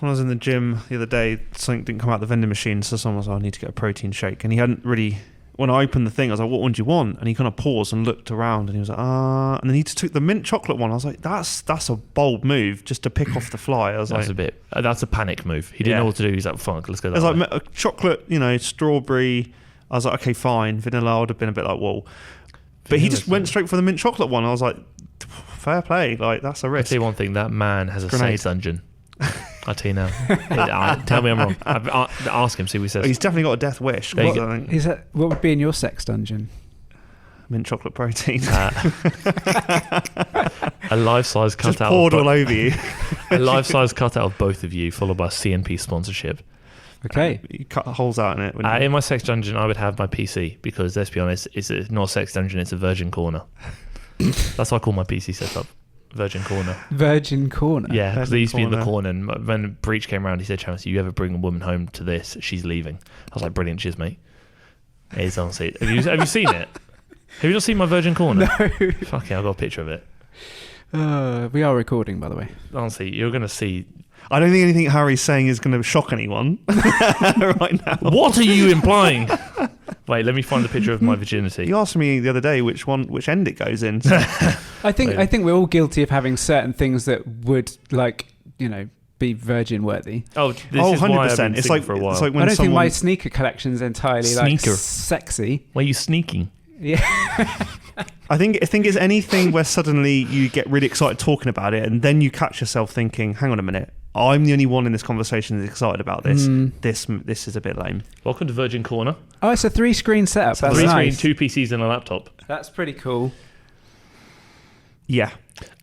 when I was in the gym the other day, something didn't come out the vending machine, so someone was like, I need to get a protein shake. And he hadn't really... When I opened the thing, I was like, what one do you want? And he kind of paused and looked around and he was like, And then he just took the mint chocolate one. I was like, that's a bold move just to pick off the fly. I was that's a panic move. He didn't know what to do. He's like, fuck, let's go that way. It was way. like a chocolate, strawberry. I was like, okay, fine. Vanilla, I would have been a bit like, whoa. But he just went straight for the mint chocolate one. I was like, fair play. Like, that's a risk. I'll tell you one thing. That man has a sex dungeon. I'll tell you now. Tell me I'm wrong. Ask him, see what he says. He's definitely got a death wish. What would be in your sex dungeon? Mint chocolate protein. A life-size cutout. Just poured all over you. A life-size cutout of both of you, followed by CNP sponsorship. Okay. You cut holes out in it. In my sex dungeon, I would have my PC because, let's be honest, it's not a sex dungeon, it's a virgin corner. That's what I call my PC setup. Virgin corner. Virgin corner? Yeah, because they used to be in the corner, and when Breach came around, he said, Chance, you ever bring a woman home to this, she's leaving. I was like, brilliant, cheers, mate. It is honestly. Have you seen it? Have you not seen my virgin corner? No. Fuck yeah, I've got a picture of it. We are recording, by the way. Honestly, you're going to see... I don't think anything Harry's saying is going to shock anyone right now. What are you implying? Wait, let me find the picture of my virginity. You asked me the other day which end it goes in. I think we're all guilty of having certain things that would, be virgin worthy. Oh, this is 100%. Why I've been it's like for a while. It's like when I don't think my sneaker collection is entirely sexy. Why are you sneaking? Yeah. I think it's anything where suddenly you get really excited talking about it, and then you catch yourself thinking, "Hang on a minute, I'm the only one in this conversation that's excited about this. This is a bit lame." Welcome to Virgin Corner. Oh, it's a 3-screen setup. That's nice. 2 PCs and a laptop. That's pretty cool. Yeah.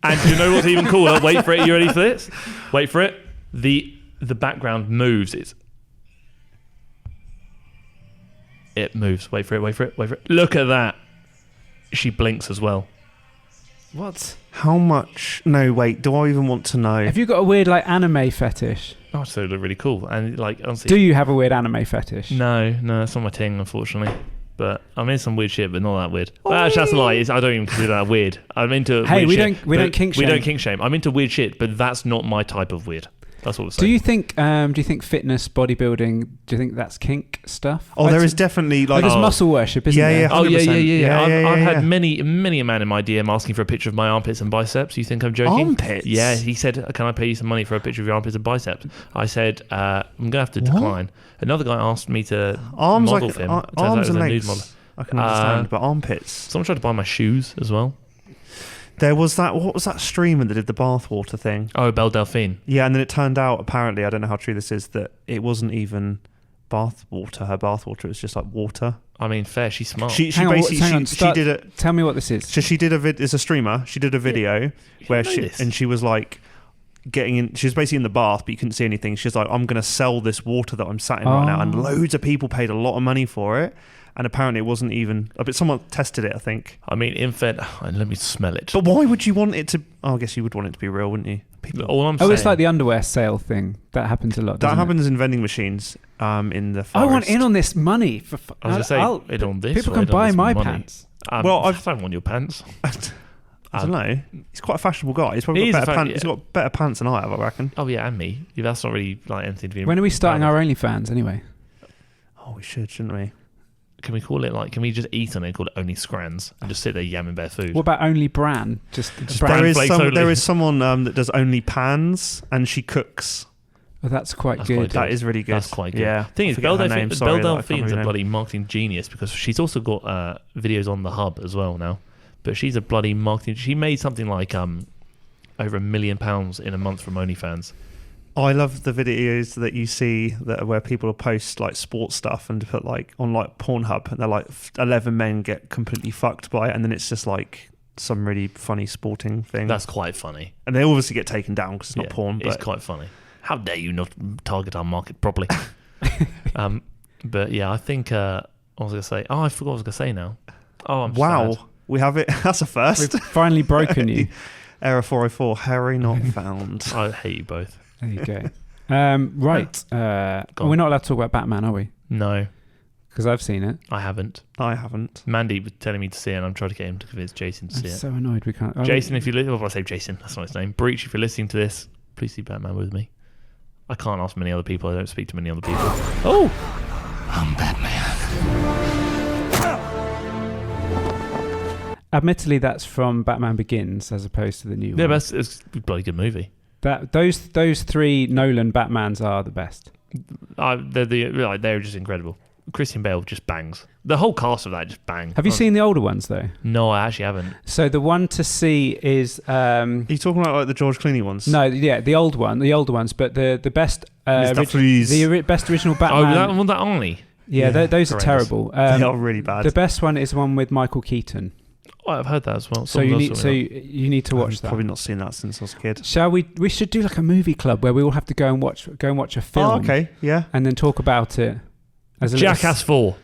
And do you know what's even cooler? Wait for it. You ready for this? Wait for it. The background moves. It moves. Wait for it. Look at that. She blinks as well. What? How much? No, wait. Do I even want to know? Have you got a weird anime fetish? Oh, so it looked really cool. And honestly, do you have a weird anime fetish? No, that's not my thing, unfortunately. But I'm in some weird shit, but not that weird. Well, actually, that's a lie. I don't even consider that weird. I'm into weird shit. We don't kink shame. We don't kink shame. I'm into weird shit, but that's not my type of weird. That's what I'm saying. Do you think fitness, bodybuilding, do you think that's kink stuff? Oh, there is definitely there's muscle worship, isn't there? Yeah, 100%. Yeah. I've had many a man in my DM asking for a picture of my armpits and biceps. You think I'm joking? Armpits? Yeah, he said, can I pay you some money for a picture of your armpits and biceps? I said, I'm going to have to decline. Another guy asked me to model for him. Arms and legs, I can understand, but armpits. Someone tried to buy my shoes as well. There was that, what was that streamer that did the bathwater thing? Oh, Belle Delphine. Yeah, and then it turned out, apparently, I don't know how true this is, that it wasn't even bathwater. Her bathwater was just like water. I mean, fair, she's smart. She did it. Tell me what this is. So she did it's a streamer. She did a video where she was like getting in, she was basically in the bath, but you couldn't see anything. She was like, I'm going to sell this water that I'm sat in right now. And loads of people paid a lot of money for it. And apparently it wasn't even... But someone tested it, I think. I mean, let me smell it. But why would you want it to... Oh, I guess you would want it to be real, wouldn't you? It's like the underwear sale thing. That happens a lot, That happens in vending machines in the forest. I want in on this money. I was going to say, in on this. People can buy my pants. I don't want your pants. I don't know. He's quite a fashionable guy. He's probably got better pants. He's got better pants than I have, I reckon. Oh, yeah, and me. That's not really anything to be... When are we starting our OnlyFans, anyway? Oh, we should, shouldn't we? Can we call it can we just eat on it and call it Only Scrans and just sit there yamming bare food? What about Only Bran? Just there is someone that does Only Pans and she cooks. Oh, that's quite good. That is really good. That's quite good. Yeah. Thing is, Belle Delphine's a bloody marketing genius because she's also got videos on the Hub as well now. But she's a bloody marketing... She made something like over £1 million in a month from OnlyFans. I love the videos that you see where people post like sports stuff and put on Pornhub, and they're like 11 men get completely fucked by it, and then it's just like some really funny sporting thing. That's quite funny. And they obviously get taken down because it's not porn. But it's quite funny. How dare you not target our market properly? But yeah, I think I was going to say... Oh, I forgot what I was going to say now. Oh, I'm sad. We have it. That's a first. We've finally broken you. Error 404. Harry not found. I hate you both. There you go. Right. We're not allowed to talk about Batman, are we? No. Because I've seen it. I haven't. Mandy was telling me to see it, and I'm trying to get him to convince Jason to see it. I'm so annoyed we can't. Jason, if you listen... Well, I say Jason. That's not his name. Breach, if you're listening to this, please see Batman with me. I can't ask many other people. I don't speak to many other people. Oh! I'm Batman. Admittedly, that's from Batman Begins as opposed to the new one. Yeah, but it's a bloody good movie. Those 3 Nolan Batmans are the best. They're just incredible. Christian Bale just bangs. The whole cast of that just bang. Have you seen the older ones though? No, I actually haven't. So the one to see is. Are you talking about like the George Clooney ones? No, yeah, the older ones, but the best best original Batman. Oh, that one, that only. Yeah, those are terrible. They are really bad. The best one is the one with Michael Keaton. Oh, I've heard that as well. So you need to watch that. Probably not seen that since I was a kid. Shall we? We should do like a movie club where we all have to go and watch a film. Oh, okay, yeah, and then talk about it. As a Jackass 4.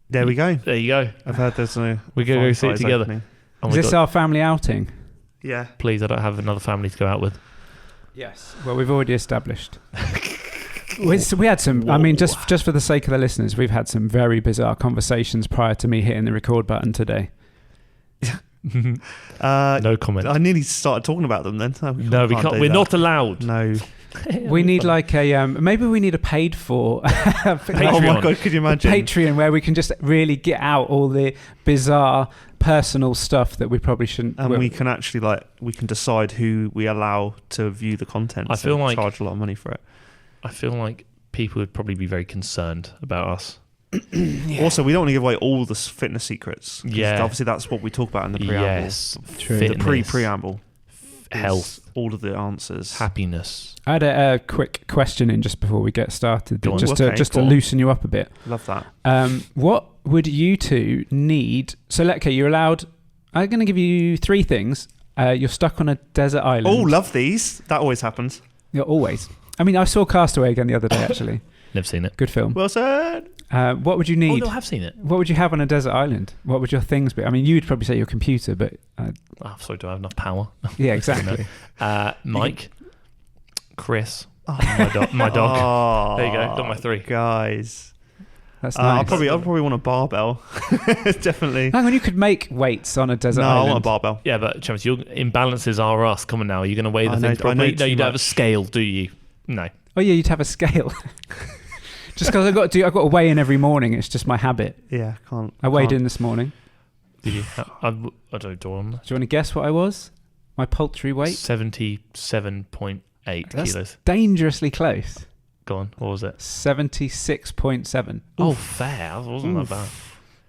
There we go. There you go. I've heard there's no. We go see it together. Oh, is this our family outing? Yeah. Please, I don't have another family to go out with. Yes. Well, we've already established. We had some. I mean, just for the sake of the listeners, we've had some very bizarre conversations prior to me hitting the record button today. No comment. I nearly started talking about them then. No, we can't. We're not allowed. No. We need like a maybe we need a paid for Patreon. Oh my god, could you imagine Patreon where we can just really get out all the bizarre personal stuff that we probably shouldn't, and we can actually we can decide who we allow to view the content. I feel like charge a lot of money for it. I feel like people would probably be very concerned about us. Yeah. Also, we don't want to give away all the fitness secrets. Yeah, obviously that's what we talk about in the preamble. Yes, true. The preamble, health, all of the answers, happiness. I had a quick question in just before we get started, just to loosen you up a bit. Love that. What would you two need? So, you're allowed. I'm going to give you 3 things. You're stuck on a desert island. Oh, love these. That always happens. Yeah, always. I mean, I saw Castaway again the other day, actually. Never seen it. Good film. Well said. What would you need? Oh, no, I have seen it. What would you have on a desert island? What would your things be? I mean, you'd probably say your computer, but... sorry, do I have enough power? Yeah, exactly. Mike, Chris, my dog. Oh, there you go. Got my 3. That's Guys. nice. I'll probably want a barbell. Definitely. Hang on, you could make weights on a desert island. No, I want a barbell. Yeah, but Chance, your imbalances are us. Come on now. Are you going to weigh the things properly? No, you don't have a scale, do you? No. Oh yeah, you'd have a scale. Just because I've got to weigh in every morning. It's just my habit. Yeah, can't. I weighed in this morning. Did you? I don't know. Do you want to guess what I was? My paltry weight? 77.8 kilos. Dangerously close. Go on. What was it? 76.7. Oh, fair. That wasn't that bad.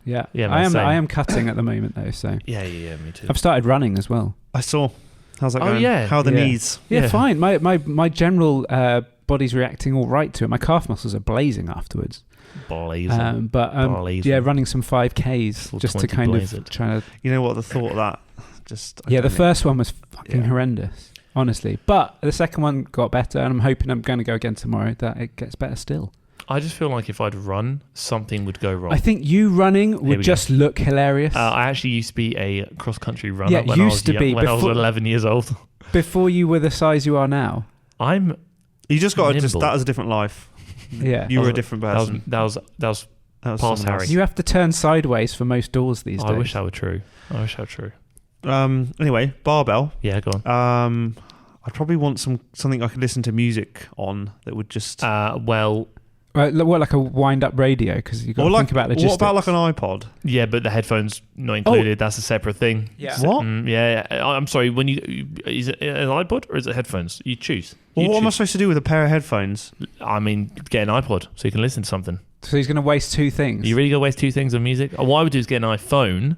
Yeah. Yeah. I am cutting at the moment though. So yeah. Me too. I've started running as well. I saw. How's that going? Yeah. How are the knees? Yeah, fine. My general body's reacting all right to it. My calf muscles are blazing afterwards. Blazing. Yeah, running some 5Ks just to kind of try to. You know what? The thought of that just. The first one was fucking horrendous, honestly. But the second one got better, and I'm hoping I'm going to go again tomorrow. That it gets better still. I just feel like if I'd run, something would go wrong. I think you running would just look hilarious. I actually used to be a cross-country runner when I was 11 years old. Before you were the size you are now. You just got to that was a different life. Yeah. You were a different person. That was past Harry. You have to turn sideways for most doors these days. I wish that were true. Anyway, barbell. Yeah, go on. I'd probably want something I could listen to music on that would just... What, like a wind-up radio? Because you've got to think about logistics. What about like an iPod? Yeah, but the headphones not included. That's a separate thing. Yeah. What? Yeah. I'm sorry. Is it an iPod or is it headphones? You choose. What am I supposed to do with a pair of headphones? I mean, get an iPod so you can listen to something. So he's going to waste 2 things. You really going to waste 2 things on music? What I would do is get an iPhone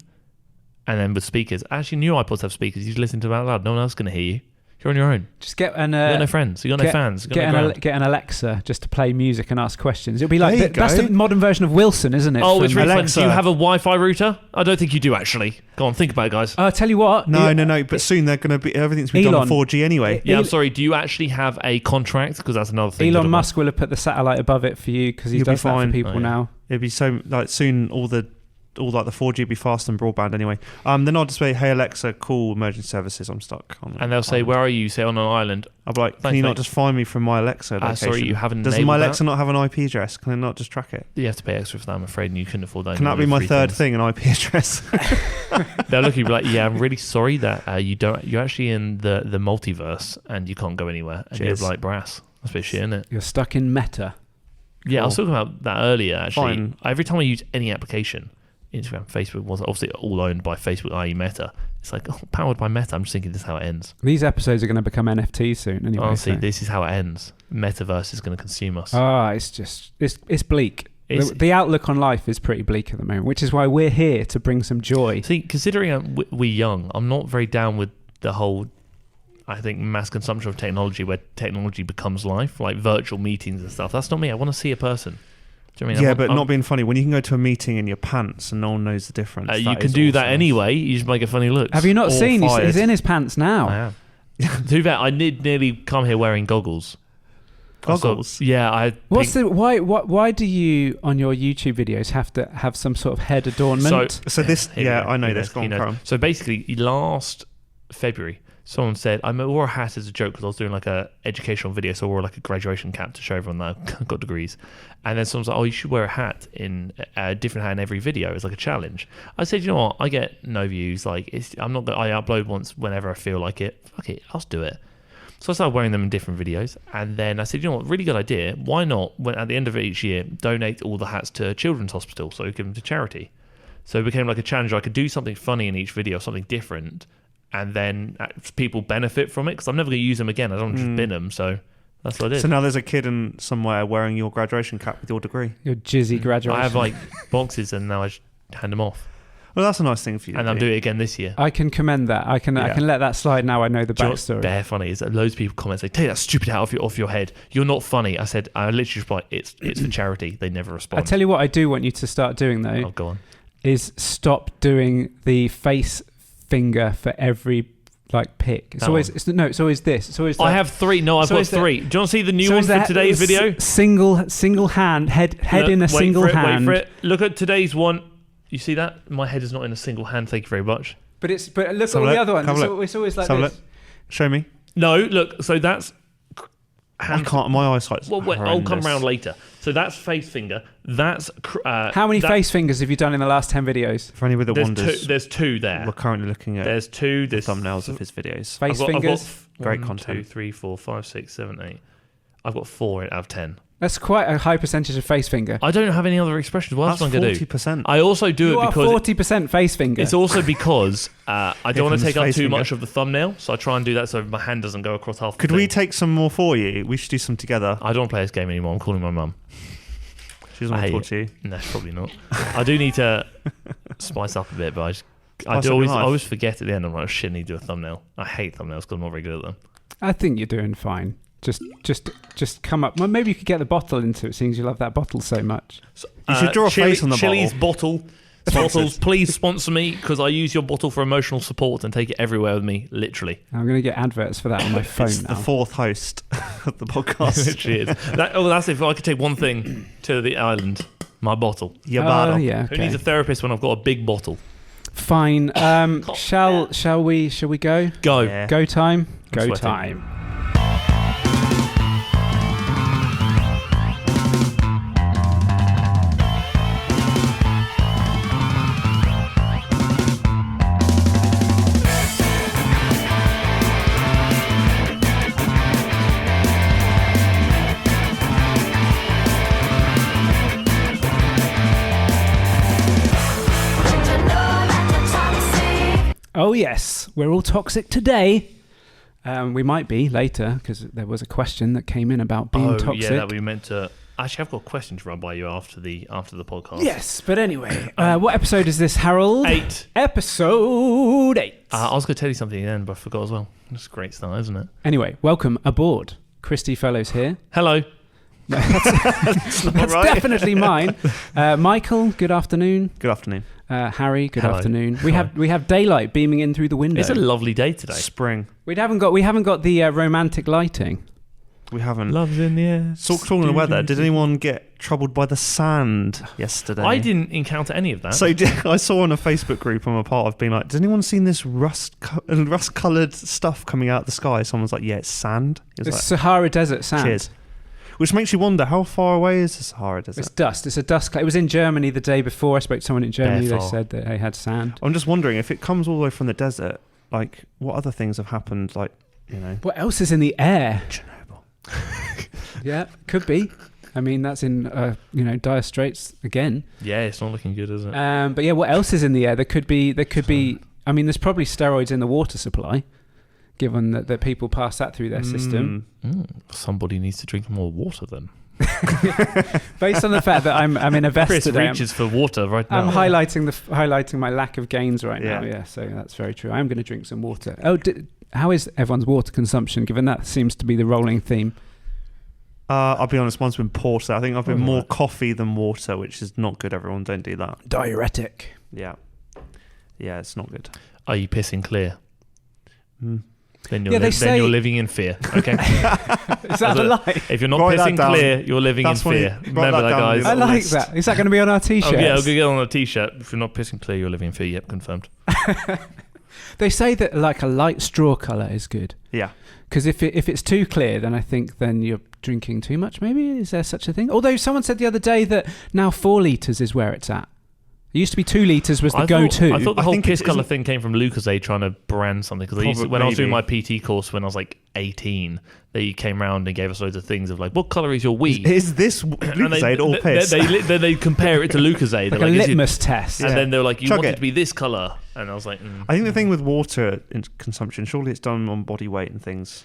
and then with speakers. Actually, new iPods have speakers. You just listen to them out loud. No one else is going to hear you. You're on your own. Just get you got no friends. You got no fans. Get an Alexa just to play music and ask questions. It'll be like that's the modern version of Wilson, isn't it? Oh, it's really fun. Do you have a Wi-Fi router? I don't think you do actually. Go on, think about it, guys. I'll tell you what. No. But soon they're going to be everything's been done on 4G anyway. Yeah, I'm sorry. Do you actually have a contract? Because that's another thing. Elon Musk will have put the satellite above it for you because he does that for people now. It'd be so soon all the 4G will be faster than broadband anyway. Then I'll just say, "Hey Alexa, call emergency services. I'm stuck on." And they'll say, "Where are you?" Say, "On an island." I'll be like, "Can you not just find me from my Alexa location?" Sorry, you haven't. Does my Alexa not have an IP address? Can I not just track it? You have to pay extra for that, I'm afraid, and you couldn't afford that. Can that be my third thing, an IP address? They'll look at you like, "Yeah, I'm really sorry that you're actually in the multiverse and you can't go anywhere." And you're like, "Brass." That's a bit shit, isn't it? You're stuck in meta. Yeah, I was talking about that earlier, actually. Fine. Every time I use any application, Instagram, Facebook, was obviously all owned by Facebook, i.e. Meta. It's like, powered by Meta. I'm just thinking this is how it ends. These episodes are going to become NFTs soon anyway. Honestly, so. this is how it ends. Metaverse is going to consume us. It's bleak. The outlook on life is pretty bleak at the moment, which is why we're here to bring some joy. See, considering we're young, I'm not very down with the whole, I think, mass consumption of technology where technology becomes life, like virtual meetings and stuff. That's not me. I want to see a person. Do you know what I mean? But not being funny. When you can go to a meeting in your pants and no one knows the difference. You can do that anyway. You just make a funny look. Have you not seen? He's in his pants now. I am. To be fair, I did nearly come here wearing goggles. Goggles? Yeah. Why do you, on your YouTube videos, have to have some sort of head adornment? So this... Yeah, I know this. Go on. So basically, last February, someone said, I wore a hat as a joke because I was doing like a educational video, so I wore like a graduation cap to show everyone that I got degrees. And then someone's like, oh, you should wear a different hat in every video. It's like a challenge. I said, you know what? I get no views. Like, I'm not going to... I upload once whenever I feel like it. Fuck it, I'll do it. So I started wearing them in different videos. And then I said, you know what? Really good idea. Why not, when at the end of each year, donate all the hats to Children's Hospital, so give them to charity. So it became like a challenge. I could do something funny in each video, something different, and then people benefit from it, because I'm never going to use them again. I don't just bin them, so that's what I did. So now there's a kid in somewhere wearing your graduation cap with your degree. Your jizzy graduation. I have like boxes, and now I just hand them off. Well, that's a nice thing for you. And I'm doing it again this year. I can commend that. I can let that slide now. I know the backstory. Bare funny is that loads of people comment, say, take that stupid hat off your head. You're not funny. I said, I literally reply, it's for charity. They never respond. I tell you what I do want you to start doing though. Oh, go on. Is stop doing the face finger for every like pick. It's always this. It's always. I have three. No, I've got three. Do you want to see the new one for today's video? Single hand head in a single hand. Wait for it. Look at today's one. You see that? My head is not in a single hand. Thank you very much. But look at all the other ones. It's always like this. Show me. No, look. So that's. I can't. My eyesight's I'll come around later. So that's face finger. That's how many face fingers have you done in the last 10 videos? For any with the wonders, there's two there. We're currently looking at. There's two. The thumbnails of his videos. Face fingers. Great 1, content. 2, 3, 4, 5, 6, 7, 8. I've got 4 out of 10. That's quite a high percentage of face finger. I don't have any other expressions. What else am I going to do? 40%. I also do it because 40% face finger. It's also because I don't want to take up too finger. much of the thumbnail, so I try and do that so my hand doesn't go across half. Could we take some more for you? We should do some together. I don't want to play this game anymore. I'm calling my mum. She doesn't want to talk to you. No, probably not. I do need to spice up a bit, but I always forget at the end. I'm like, oh, shit, I need to do a thumbnail. I hate thumbnails because I'm not very good at them. I think you're doing fine. Just come up. Well, maybe you could get the bottle into it, seeing as you love that bottle so much. So, you should draw a face on the Chili's bottle. Bottles, please sponsor me, because I use your bottle for emotional support and take it everywhere with me, literally. I'm going to get adverts for that on my phone it's now. The fourth host of the podcast. It literally is. That's if I could take one thing to the island, my bottle. Your bottle. Yeah, okay. Who needs a therapist when I've got a big bottle? Fine. Shall we go? Go. Yeah. Go time. Go sweating. time. Oh yes, we're all toxic today. We might be later, because there was a question that came in about being toxic. Yeah, that we meant to. Actually, I've got a question to run by you after the podcast. Yes, but anyway, what episode is this, Harold? 8. Episode 8. I was going to tell you something then, but I forgot as well. That's a great start, isn't it? Anyway, welcome aboard. Christy Fellows here. Hello. That's right. Definitely mine. Michael, good afternoon. Good afternoon. Harry, good Hello. afternoon. We have daylight beaming in through the window. It's a lovely day today. Spring. We haven't got the romantic lighting. We haven't. Love's in the air. Talking of the weather, did anyone get troubled by the sand yesterday? I didn't encounter any of that. So I saw on a Facebook group I'm a part of being like, has anyone seen this rust-coloured stuff coming out of the sky? Someone's like, yeah, it's sand. It's like, Sahara Desert sand. Cheers. Which makes you wonder, how far away is the Sahara Desert? It's dust. It's a dust. It was in Germany the day before. I spoke to someone in Germany. They said that they had sand. I'm just wondering, if it comes all the way from the desert, like, what other things have happened? Like, what else is in the air? Chernobyl. Yeah, could be. I mean, that's in dire straits again. Yeah, it's not looking good, is it? But yeah, what else is in the air? There could be. I mean, there's probably steroids in the water supply, given that people pass that through their system. Somebody needs to drink more water then. Based on the fact that I'm in a vest Chris today, reaches for water right now. I'm highlighting my lack of gains right now. Yeah, so that's very true. I'm going to drink some water. How is everyone's water consumption? Given that seems to be the rolling theme. I'll be honest, mine's been poor. So I think I've been more coffee than water, which is not good. Everyone, don't do that. Diuretic. Yeah, it's not good. Are you pissing clear? Then you're living in fear. Okay. Is that a lie? If you're not pissing clear, you're living in fear. Remember that, guys. I like that. Is that going to be on our t-shirts? Oh, yeah, I'll get on a t-shirt. If you're not pissing clear, you're living in fear. Yep, confirmed. They say that like a light straw colour is good. Yeah. Because if it's too clear, then I think then you're drinking too much, maybe? Is there such a thing? Although someone said the other day that now 4 litres is where it's at. It used to be 2 litres was the go-to. I thought the whole piss colour thing came from Lucozade trying to brand something. Because when I was doing my PT course when I was like 18, they came round and gave us loads of things of like, what colour is your wee? Is this Lucozade or piss? They compare it to Lucozade. like a litmus test. And then they were like, you want it to be this colour. And I was like... I think the thing with water consumption, surely it's done on body weight and things.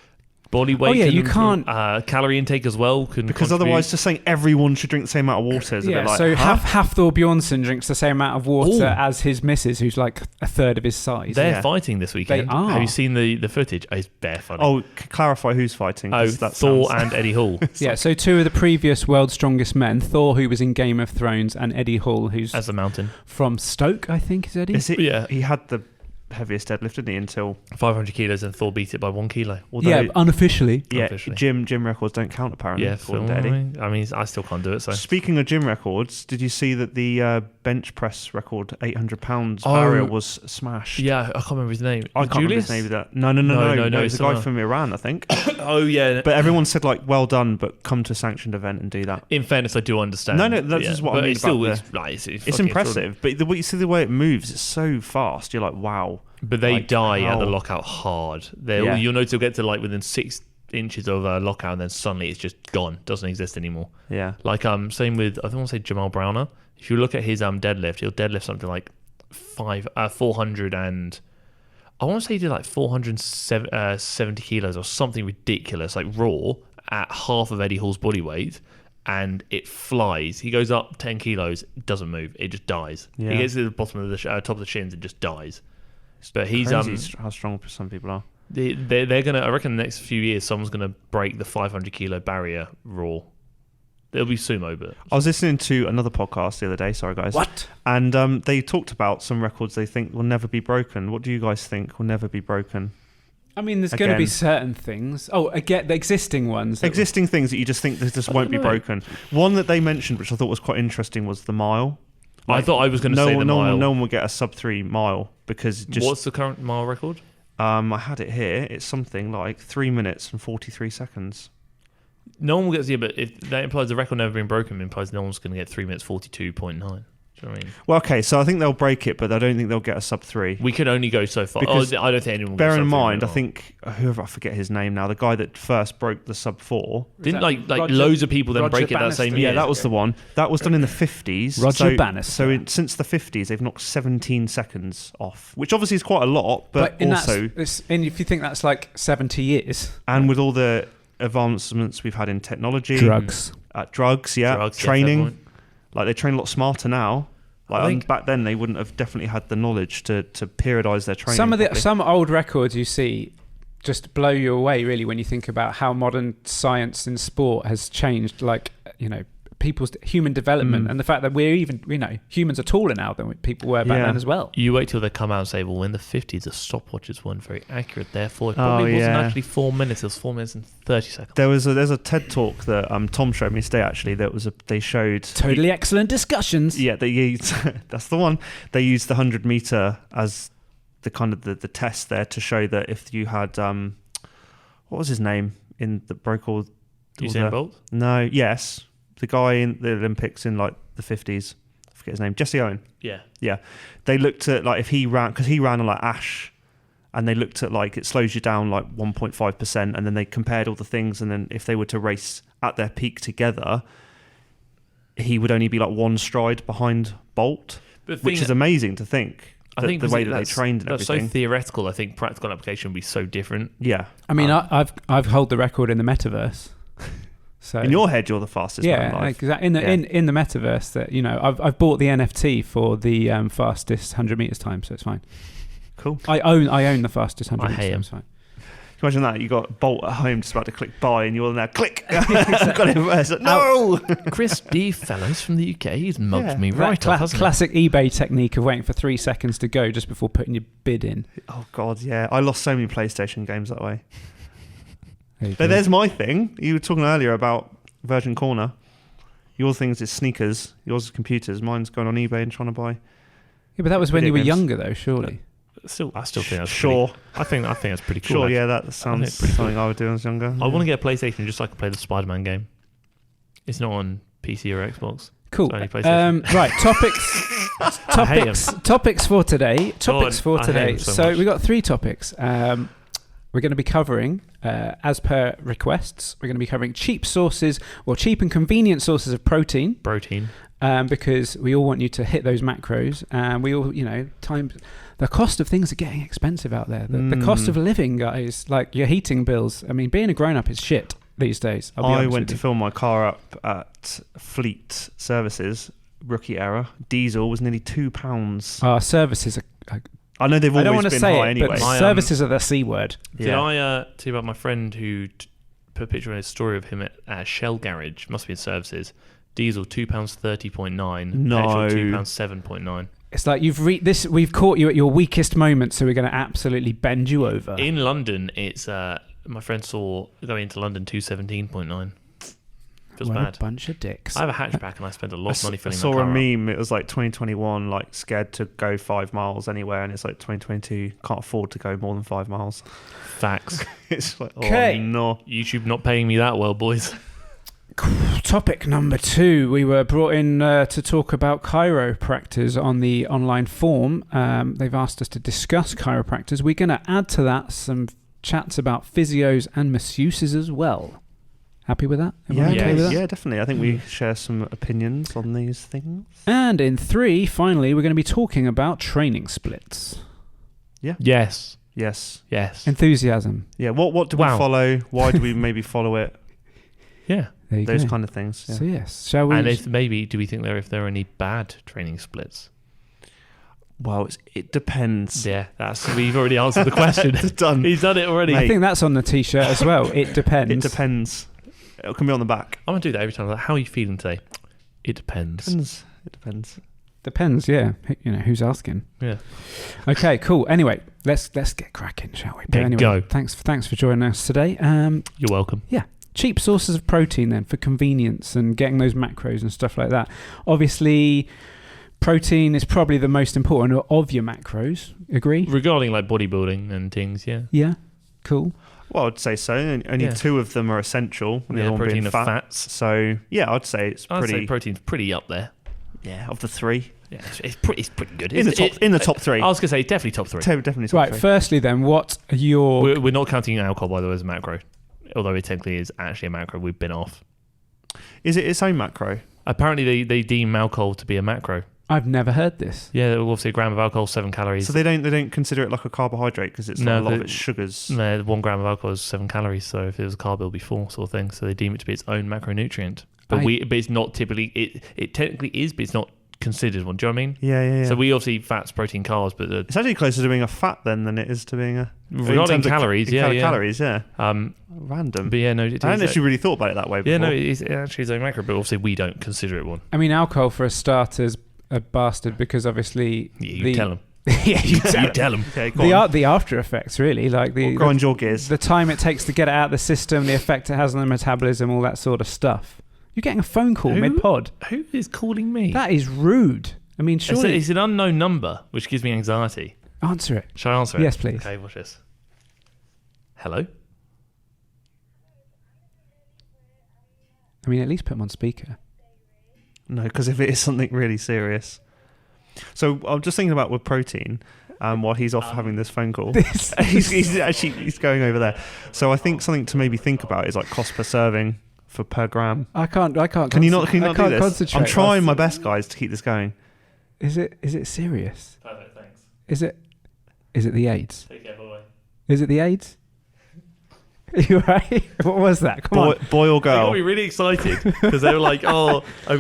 Body weight. Oh yeah, you can't calorie intake as well can because contribute. otherwise, just saying everyone should drink the same amount of water is a bit like. So Hafthor Bjornsson drinks the same amount of water as his missus, who's like a third of his size. They're fighting this weekend. They are. Have you seen the footage? Oh, it's bare funny. Oh, clarify who's fighting. Thor and Eddie Hall. Yeah, so 2 of the previous world's strongest men: Thor, who was in Game of Thrones, and Eddie Hall, who's as a mountain from Stoke, I think. Is Eddie? Is it? Yeah, he had the heaviest deadlift, didn't he, until 500 kilos, and Thor beat it by 1 kilo. Although, unofficially. Yeah, gym records don't count apparently. Yeah, I mean, I still can't do it. So speaking of gym records, did you see that the bench press record 800 pounds barrier was smashed? Yeah, I can't remember his name. I can't remember his name either. No, it's a guy from Iran, I think. Oh yeah, but everyone said like, well done, but come to a sanctioned event and do that. In fairness, I do understand. No, that's just what I mean. It's still it's impressive, but you see the way it moves, it's so fast. You're like, wow. But they die at the lockout hard. You'll notice they'll get to like within 6 inches of lockout, and then suddenly it's just gone. Doesn't exist anymore. Yeah. Like same with I want to say Jamal Browner. If you look at his deadlift, he'll deadlift something like 400 and I want to say he did like 470 kilos or something ridiculous, like raw at half of Eddie Hall's body weight. And it flies. He goes up 10 kilos, doesn't move. It just dies. Yeah. He gets to the bottom of the top of the shins and just dies. But he's crazy how strong some people are. They're gonna. I reckon the next few years, someone's gonna break the 500 kilo barrier raw. It'll be sumo, but I was listening to another podcast the other day. Sorry, guys. What? And they talked about some records they think will never be broken. What do you guys think will never be broken? I mean, there's going to be certain things. Oh, again, the existing ones. Existing things that you just think this won't be broken. One that they mentioned, which I thought was quite interesting, was the mile. I thought I was going to say the mile. No one will get a sub-3 mile because just... What's the current mile record? I had it here. It's something like 3 minutes and 43 seconds. No one will get... Yeah, but if that implies the record never been broken, it implies no one's going to get 3 minutes 42.9. Do you know what I mean? Well, okay, so I think they'll break it, but I don't think they'll get a sub-3. We could only go so far. Because I don't think anyone will bear in mind, I think, whoever, I forget his name now, the guy that first broke the sub-4. Didn't loads of people then break it that same year? Yeah, that was the one. That was done in the 50s. Roger Bannister. So since the 50s, they've knocked 17 seconds off, which obviously is quite a lot, but also... And if you think that's like 70 years. And with all the advancements we've had in technology... Drugs, training. Like, they train a lot smarter now. Like, back then, they wouldn't have definitely had the knowledge to periodise their training. Some old records you see just blow you away, really, when you think about how modern science in sport has changed, like, you know, people's human development and the fact that we're even, you know, humans are taller now than people were back then as well. You wait till they come out and say, well, in the 50s, the stopwatches weren't very accurate, therefore it probably wasn't actually 4 minutes, it was 4 minutes and 30 seconds. There's a TED talk that Tom showed me today, actually, they showed... Totally excellent discussions. Yeah, they used, that's the one. They used the 100 metre as the kind of the test there to show that if you had, what was his name that broke all... Usain Bolt? No, yes. The guy in the Olympics in like the 50s, I forget his name, Jesse Owen. Yeah. They looked at like if he ran, because he ran on like Ash, and they looked at like it slows you down like 1.5%, and then they compared all the things, and then if they were to race at their peak together, he would only be like one stride behind Bolt, which is amazing to think. I think the way that they trained and everything. That's so theoretical. I think practical application would be so different. Yeah. I mean, I've held the record in the metaverse. So in your head, you're the fastest man alive. Exactly. In the metaverse, that I've bought the NFT for the fastest 100 meters time, so it's fine. Cool. I own the fastest 100 meters time. It's fine. Imagine that, you got Bolt at home just about to click buy and you're there, click. Got it reversed. Like, no. Chris D. Fellows from the UK, he's mugged me right off, hasn't classic eBay technique of waiting for 3 seconds to go just before putting your bid in. Oh God, yeah. I lost so many PlayStation games that way. But there's my thing. You were talking earlier about Virgin Corner. Your thing is sneakers. Yours is computers. Mine's going on eBay and trying to buy. Yeah, but that was when you were younger, though. Surely. I still think that's sure. I think that's pretty cool. Sure, yeah, that sounds something I would do when I was younger. I want to get a PlayStation just so I can play the Spider-Man game. It's not on PC or Xbox. Cool. It's only PlayStation. Right, topics for today. So we got 3 topics. We're going to be covering, as per requests, we're going to be covering cheap and convenient sources of protein. Because we all want you to hit those macros, and we all, the cost of things are getting expensive out there. The cost of living, guys, like your heating bills. I mean, being a grown-up is shit these days. I went to fill my car up at Fleet Services, rookie era. Diesel was nearly £2. Our services are... I know they've always been high anyway. But services are the C word. Did I tell you about my friend who put a picture in his story of him at a Shell garage? Must be in services. Diesel £2.30.9. No. Petrol £2.7.9. It's like you've this. We've caught you at your weakest moment, so we're going to absolutely bend you over. In London, it's my friend saw going into London £2.17.9. Feels bad. A bunch of dicks. I have a hatchback and I spend a lot of money filling my car. I saw a meme. Up. It was like 2021, like scared to go 5 miles anywhere, and it's like 2022 can't afford to go more than 5 miles. Facts. It's like, oh no, YouTube not paying me that well, boys. Topic number 2. We were brought in to talk about chiropractors on the online form. They've asked us to discuss chiropractors. We're going to add to that some chats about physios and masseuses as well. Happy with that? Yeah, definitely. I think we share some opinions on these things. And in 3, finally, we're going to be talking about training splits. Yeah. Yes. Enthusiasm. Yeah. What do we follow? Why do we maybe follow it? Yeah. Those kind of things. Yeah. So yes, shall we? And do we think if there are any bad training splits? Well, it depends. Yeah, we've already answered the question. Done. He's done it already. I think that's on the t-shirt as well. It depends. It depends. It can be on the back. I'm gonna do that every time. Like, how are you feeling today? It depends. It depends. Depends. Yeah. Who's asking? Yeah. Okay. Cool. Anyway, let's get cracking, shall we? Anyway, go. Thanks for joining us today. You're welcome. Yeah. Cheap sources of protein then for convenience and getting those macros and stuff like that. Obviously, protein is probably the most important of your macros. Agree? Regarding like bodybuilding and things, yeah. Yeah. Cool. Well, I'd say so. Only 2 of them are essential. And the other one protein being of fats. So yeah, I'd say I'd say protein's pretty up there. Yeah, of the 3. Yeah, it's pretty good. In the top 3. I was gonna say definitely top 3. Definitely top 3. Right. Firstly, then, what are your? We're not counting alcohol, by the way, as a macro. Although it technically is actually a macro, we've been off. Is it its own macro? Apparently, they deem alcohol to be a macro. I've never heard this. Yeah, obviously a gram of alcohol, 7 calories. So they don't consider it like a carbohydrate because it's not a lot of it's sugars. No, 1 gram of alcohol is 7 calories. So if it was a carb, it'll be 4 sort of thing. So they deem it to be its own macronutrient. But it's not typically. It technically is, but it's not considered one. Do you know what I mean? Yeah. So we obviously fats, protein, carbs, but it's actually closer to being a fat then than it is to being a regarding calories. Calories, yeah. Random. But yeah, no, I hadn't actually really thought about it that way before. Yeah, no, it actually is a macro, but obviously we don't consider it one. I mean, alcohol for a starter is a bastard because obviously you tell them. Yeah, you tell them. Okay, the after effects really, like grind your gears. The time it takes to get it out of the system, the effect it has on the metabolism, all that sort of stuff. You're getting a phone call mid-pod. Who is calling me? That is rude. I mean, surely... It's an unknown number, which gives me anxiety. Answer it. Shall I answer it? Yes, please. Okay, watch this. Hello? I mean, at least put him on speaker. No, because if it is something really serious. So I'm just thinking about with protein, while he's off having this phone call. he's going over there. So I think something to maybe think about is like cost per serving per gram. I can't. Can you not do this? Concentrate. I'm trying my best, guys, to keep this going. Is it serious? Perfect, thanks. Is it the AIDS? Take care, bye. Is it the AIDS? Are you right? What was that? Come on. Boy or They girl? got me really excited because they were like, "Oh, I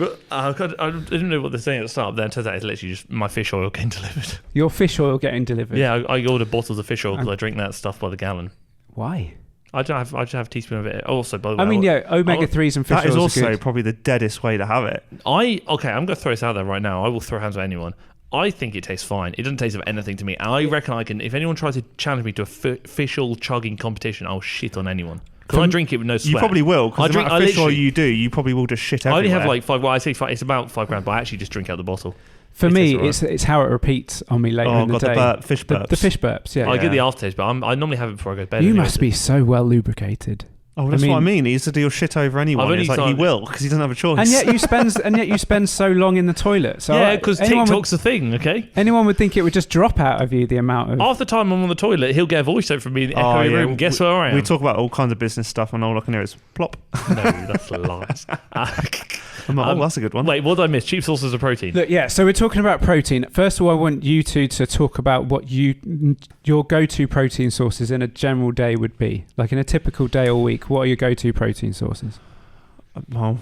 didn't know what they're saying at the start." But then it turns out it's literally just my fish oil getting delivered. Your fish oil getting delivered. Yeah, I ordered bottles of fish oil because I drink that stuff by the gallon. Why? I just have a teaspoon of it. Also, by the way, I mean, omega-3s and fish oils That is are also good. probably the deadest way to have it. I'm going to throw this out there right now. I will throw hands at anyone. I think it tastes fine. It doesn't taste of anything to me. I reckon I can. If anyone tries to challenge me to a fish oil chugging competition, I'll shit on anyone. Because I drink it with no sweat. You probably will, because the amount of fish oil you do, you probably will just shit everywhere. I only have like 5. Well, I say 5, it's about 5 grams, but I actually just drink out the bottle. For me, it's how it repeats on me later in the day. The fish burps. The fish burps, yeah. I get the aftertaste, but I normally have it before I go to bed. You must be so well lubricated. Oh, that's what I mean. He used to deal shit over anyone. It's like he will, because he doesn't have a choice. And yet you spend so long in the toilet. So yeah, because TikTok's a thing, okay? Anyone would think it would just drop out of you, the amount of... Half the time I'm on the toilet, he'll get a voice over from me in the echoey room. Guess where I am? We talk about all kinds of business stuff, and all I can hear is plop. No, that's lies. That's a good one. Wait, what did I miss? Cheap sources of protein. Look, yeah, so we're talking about protein. First of all, I want you two to talk about what your go-to protein sources in a general day would be. Like in a typical day or week, what are your go-to protein sources? Well,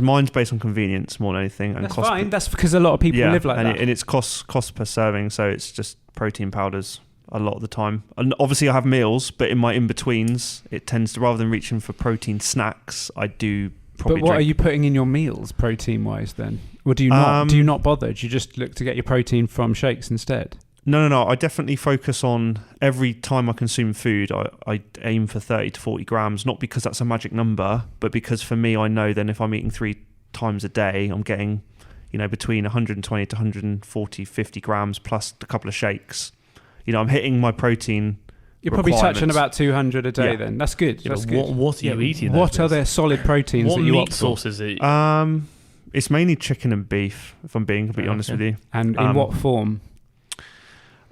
mine's based on convenience more than anything. And That's cost fine. That's because a lot of people live like that. And it's cost per serving, so it's just protein powders a lot of the time. And obviously I have meals, but in my in-betweens, it tends to, rather than reaching for protein snacks, I do probably But what are you putting in your meals protein-wise then? Or do you not? Do you not bother? Do you just look to get your protein from shakes instead? No. I definitely focus on every time I consume food, I aim for 30 to 40 grams, not because that's a magic number, but because for me, I know then if I'm eating 3 times a day, I'm getting, between 120 to 140, 50 grams plus a couple of shakes. I'm hitting my protein. You're probably touching about 200 a day then. That's good. Yeah, that's good. What are you eating? What are their solid proteins what that you meat opt for? sources are you? It's mainly chicken and beef, if I'm being completely honest with you. And in what form?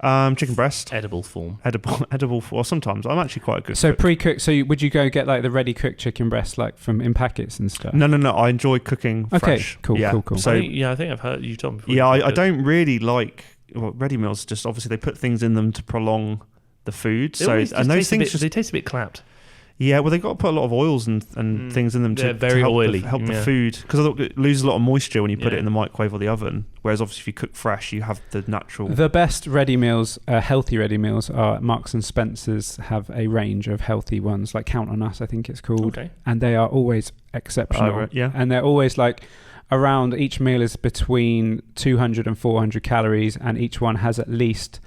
Chicken breast. Edible form. Edible form. Sometimes I'm actually quite a good cook. Pre-cooked. So would you go get like the ready-cooked chicken breast, like from in packets and stuff? No. I enjoy cooking fresh. Cool. So I think I've heard you told me before. Yeah, I don't really like ready meals. Just obviously they put things in them to prolong the food. Those things they taste a bit clapped. Yeah, well, they've got to put a lot of oils and things in them to help the food, because it loses a lot of moisture when you put it in the microwave or the oven. Whereas obviously if you cook fresh, you have the natural. The best ready meals, healthy ready meals, are Marks and Spencer's have a range of healthy ones, like Count on Us, I think it's called, and they are always exceptional. And they're always like around, each meal is between 200 and 400 calories, and each one has at least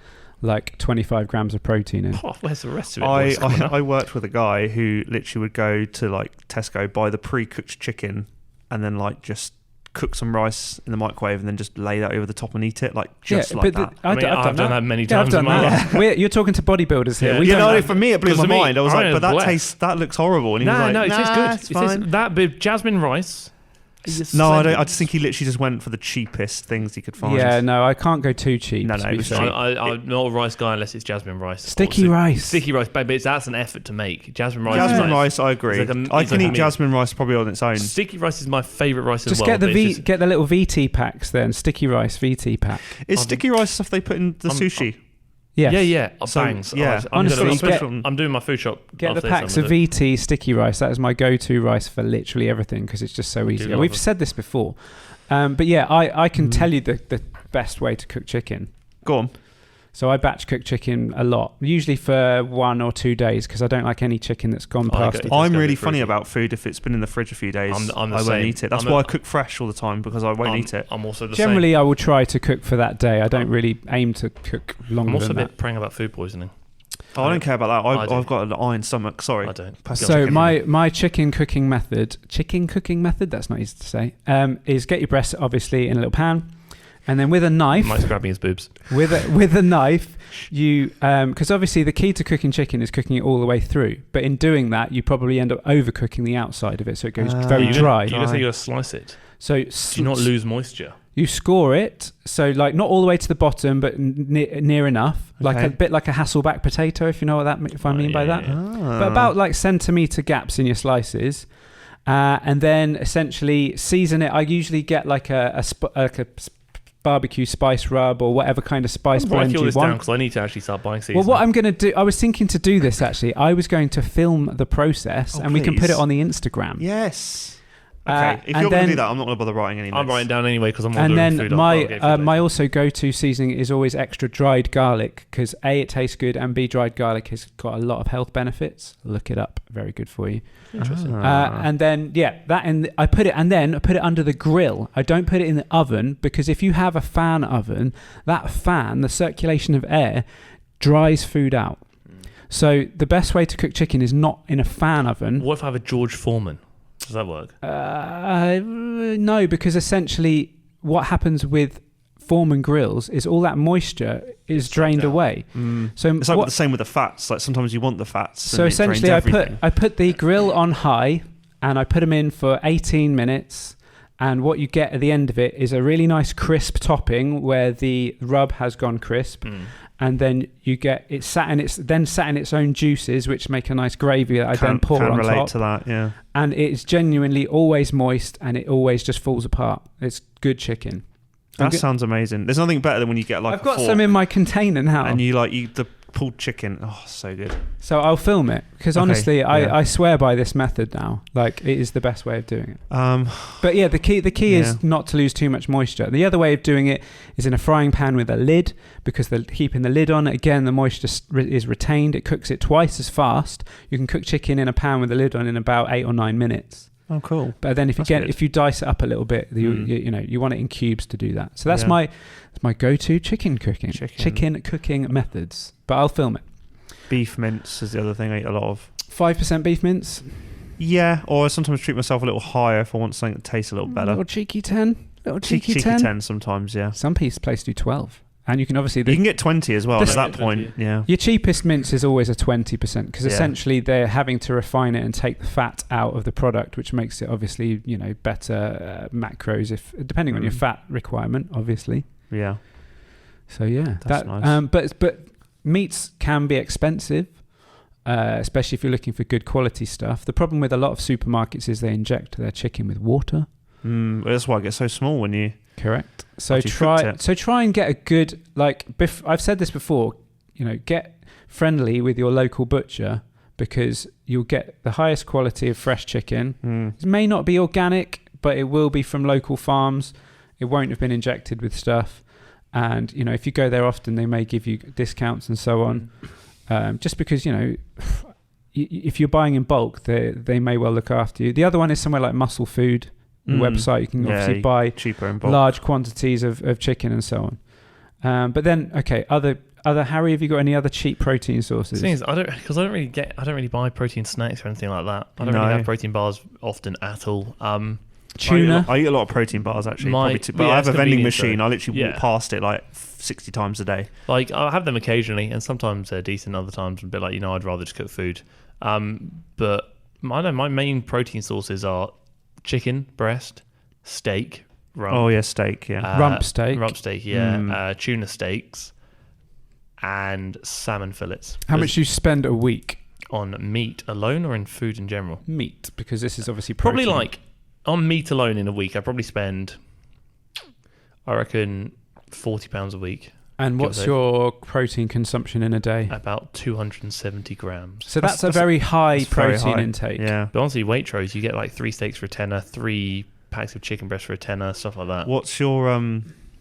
like 25 grams of protein in. Where's the rest of it? I worked with a guy who literally would go to like Tesco, buy the pre-cooked chicken, and then like just cook some rice in the microwave and then just lay that over the top and eat it like that. I've done that many times in my life. You're talking to bodybuilders here. For me it blew my mind. I was like, but that looks horrible. And he was like, it tastes good. It's fine. That bit jasmine rice. No, I just think he literally just went for the cheapest things he could find. Yeah, no, I can't go too cheap. No, I'm not a rice guy unless it's jasmine rice. Sticky rice, but that's an effort to make. Jasmine rice, I agree. I can eat jasmine rice probably on its own. Sticky rice is my favourite rice as well. Just get the little VT packs then. Sticky rice VT pack. Is sticky rice stuff they put in the sushi? Yes. Yeah. Bangs. Yeah. Honestly, I'm doing my food shop. Get the packs of VT sticky rice. That is my go-to rice for literally everything because it's just so easy. We've said this before. But yeah, I can tell you the best way to cook chicken. Go on. So I batch cook chicken a lot, usually for 1 or 2 days because I don't like any chicken that's gone past. I'm really funny about food. If it's been in the fridge a few days, I won't eat it. That's why I cook fresh all the time, because I won't eat it. I'm also the Generally, same. I will try to cook for that day. I don't really aim to cook longer. I'm also than a bit praying about food poisoning. I don't care about that. I've got an iron stomach. Sorry. I don't. So my chicken cooking method, that's not easy to say, is get your breast obviously in a little pan. And then with a knife, Mike's grabbing his boobs. With a knife, you because obviously the key to cooking chicken is cooking it all the way through. But in doing that, you probably end up overcooking the outside of it, so it goes very dry. You don't think you got to slice it. So do you not lose moisture? You score it, so like not all the way to the bottom, but near enough, like a bit like a Hasselback potato, if you know what that. If I mean by that, but about like centimetre gaps in your slices. And then essentially season it. I usually get like a barbecue spice rub or whatever kind of spice blend you want. Because I need to actually start buying seasoning. Well, what I'm going to do, I was thinking to do this actually. I was going to film the process and we can put it on the Instagram. Yes. Okay, if you're going to do that, I'm not going to bother writing any notes. I'm writing down anyway because I'm ordering food. And then my also go-to seasoning is always extra dried garlic because A, it tastes good, and B, dried garlic has got a lot of health benefits. Look it up. Very good for you. Interesting. And then, I put it under the grill. I don't put it in the oven because if you have a fan oven, that fan, the circulation of air, dries food out. So the best way to cook chicken is not in a fan oven. What if I have a George Foreman? Does that work? No, because essentially what happens with Foreman grills is all that moisture is drained away. So it's like the same with the fats. Like sometimes you want the fats. So essentially, I put the grill on high and I put them in for 18 minutes. And what you get at the end of it is a really nice crisp topping where the rub has gone crisp. And then you get it sat in its own juices, which make a nice gravy that I then pour on top. Can relate to that, yeah. And it's genuinely always moist, and it always just falls apart. It's good chicken. That sounds amazing. There's nothing better than when you get like. I've got some in my container now, and you the pulled chicken. Oh, so good. So I'll film it because honestly, I swear by this method now. Like it is the best way of doing it. But yeah, the key is not to lose too much moisture. The other way of doing it is in a frying pan with a lid because keeping the lid on, again, the moisture is retained. It cooks it twice as fast. You can cook chicken in a pan with the lid on in about 8 or 9 minutes. Oh, cool. But then if you dice it up a little bit, you want it in cubes to do that. So that's my go-to chicken cooking methods. But I'll film it. Beef mince is the other thing I eat a lot of. 5% beef mince? Yeah, or I sometimes treat myself a little higher if I want something that tastes a little better. A little cheeky 10? Cheeky 10 sometimes, yeah. Some places do 12. And you can obviously... You can get 20 as well at that point, yeah. Your cheapest mince is always a 20% because essentially they're having to refine it and take the fat out of the product, which makes it obviously, better macros depending on your fat requirement, obviously. Yeah. So yeah. That's nice. But meats can be expensive, especially if you're looking for good quality stuff. The problem with a lot of supermarkets is they inject their chicken with water. That's why it gets so small when you... Correct. So try and get a good, I've said this before, get friendly with your local butcher because you'll get the highest quality of fresh chicken. It may not be organic, but it will be from local farms. It won't have been injected with stuff. And, if you go there often, they may give you discounts and so on. Just because, if you're buying in bulk, they may well look after you. The other one is somewhere like Muscle Food. The website, you can obviously buy cheaper in bulk. Large quantities of chicken and so on. But then, other Harry, have you got any other cheap protein sources? The thing is, I don't really buy protein snacks or anything like that. I don't really have protein bars often at all. Tuna. I eat a lot of protein bars actually, but I have a vending machine. I literally walk past it 60 times a day. I'll have them occasionally, and sometimes they're decent. Other times, a bit I'd rather just cook food. But my main protein sources are chicken breast, steak, rump. Oh yeah, steak, yeah. Rump steak, yeah. Tuna steaks, and salmon fillets. How much do you spend a week on meat alone, or in food in general? Meat, because this is obviously protein. Probably on meat alone in a week, I probably spend, I reckon, £40 a week. And what's your protein consumption in a day? About 270 grams. So that's a very high protein intake. Yeah. But honestly, Waitrose, you get 3 steaks for a tenner, 3 packs of chicken breast for a tenner, stuff like that. What's your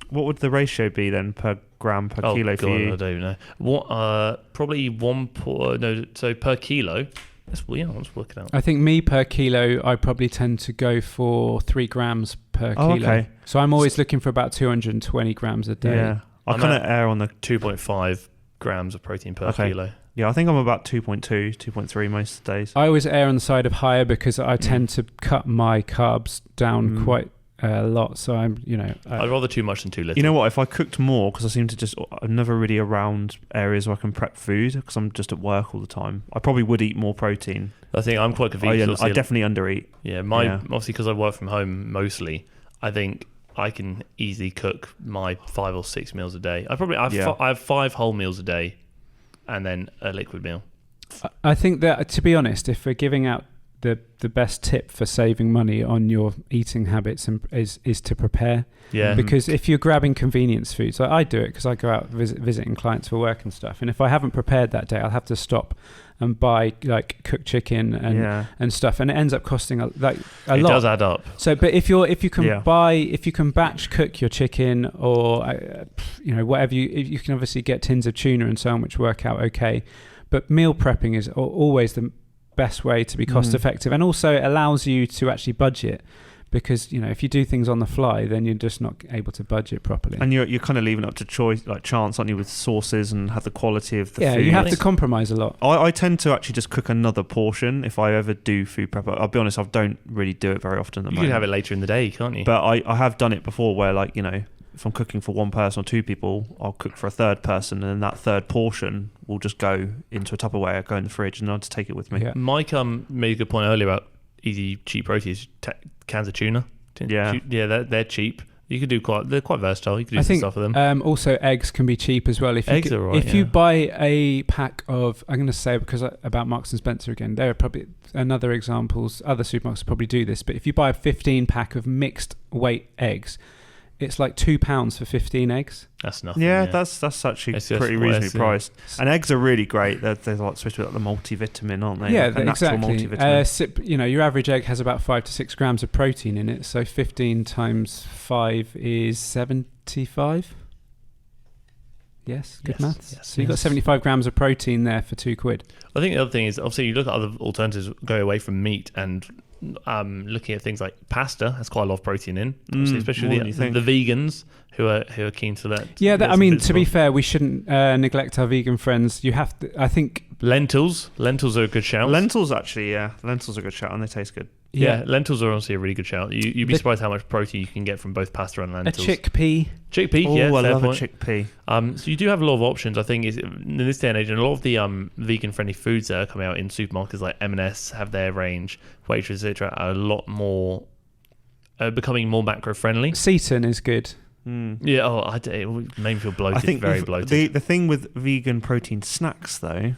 what would the ratio be then per gram per kilo for you? I don't know. Probably per kilo. Let's work it out. I think me per kilo, I probably tend to go for 3 grams per kilo. Okay. So I'm always looking for about 220 grams a day. Yeah. I kind of err on the 2.5 grams of protein per kilo. Yeah, I think I'm about 2.2, 2.3 most days. I always err on the side of higher because I tend to cut my carbs down quite a lot. So I'm, I'd rather too much than too little. You know what? If I cooked more, because I'm never really around areas where I can prep food because I'm just at work all the time, I probably would eat more protein. I think I'm quite confused. I definitely undereat. Yeah, obviously because I work from home mostly, I think I can easily cook my 5 or 6 meals a day. I have 5 whole meals a day, and then a liquid meal. I think that, to be honest, if we're giving out the best tip for saving money on your eating habits is to prepare. Yeah. Because if you're grabbing convenience food, so I do it because I go out visiting clients for work and stuff, and if I haven't prepared that day, I'll have to stop and buy like cooked chicken and stuff, and it ends up costing a lot. It does add up. So, but if you can batch cook your chicken, or whatever you can obviously get tins of tuna and so on, which work out okay. But meal prepping is always the best way to be cost effective, and also it allows you to actually budget, because if you do things on the fly, then you're just not able to budget properly, and you're kind of leaving up to choice, like chance, aren't you, with sauces and have the quality of the food. You have to compromise a lot. I tend to actually just cook another portion if I ever do food prep. I'll be honest, I don't really do it very often at the moment. You can have it later in the day, can't you? But I have done it before where, like, if I'm cooking for one person or two people, I'll cook for a third person, and then that third portion will just go into a Tupperware, go in the fridge, and I'll just take it with me. Yeah. Mike made a good point earlier about easy, cheap proteins. Cans of tuna. Yeah, they're cheap. You could do they're quite versatile. You could do some stuff with them. Also, eggs can be cheap as well. Eggs are right. If you buy a pack of, I'm going to say, because about Marks and Spencer again, there are probably another examples. Other supermarkets probably do this, but if you buy a 15 pack of mixed weight eggs, it's like £2 for 15 eggs. That's nothing. Yeah, that's actually pretty reasonably priced. And eggs are really great. They're like supposed to be like the multivitamin, aren't they? Yeah, like exactly. Your average egg has about 5 to 6 grams of protein in it. So 15 times 5 is 75. Yes, good maths. Yes, so you've got 75 grams of protein there for £2. I think the other thing is, obviously, you look at other alternatives, go away from meat, and looking at things like pasta has quite a lot of protein in, especially the vegans who are keen to let. Yeah, to be fair, we shouldn't neglect our vegan friends. You have to. I think lentils are a good shout. Lentils are a good shout, and they taste good. Yeah, lentils are honestly a really good shout. You'd be surprised how much protein you can get from both pasta and lentils. A chickpea. Oh, yeah, I love point. a chickpea. So you do have a lot of options, I think, in this day and age, and a lot of the vegan-friendly foods that are coming out in supermarkets, like M&S have their range, Waitrose, etc., are a lot more becoming more macro-friendly. Seaton is good. Yeah, it made me feel bloated. I think very bloated. The thing with vegan protein snacks, though,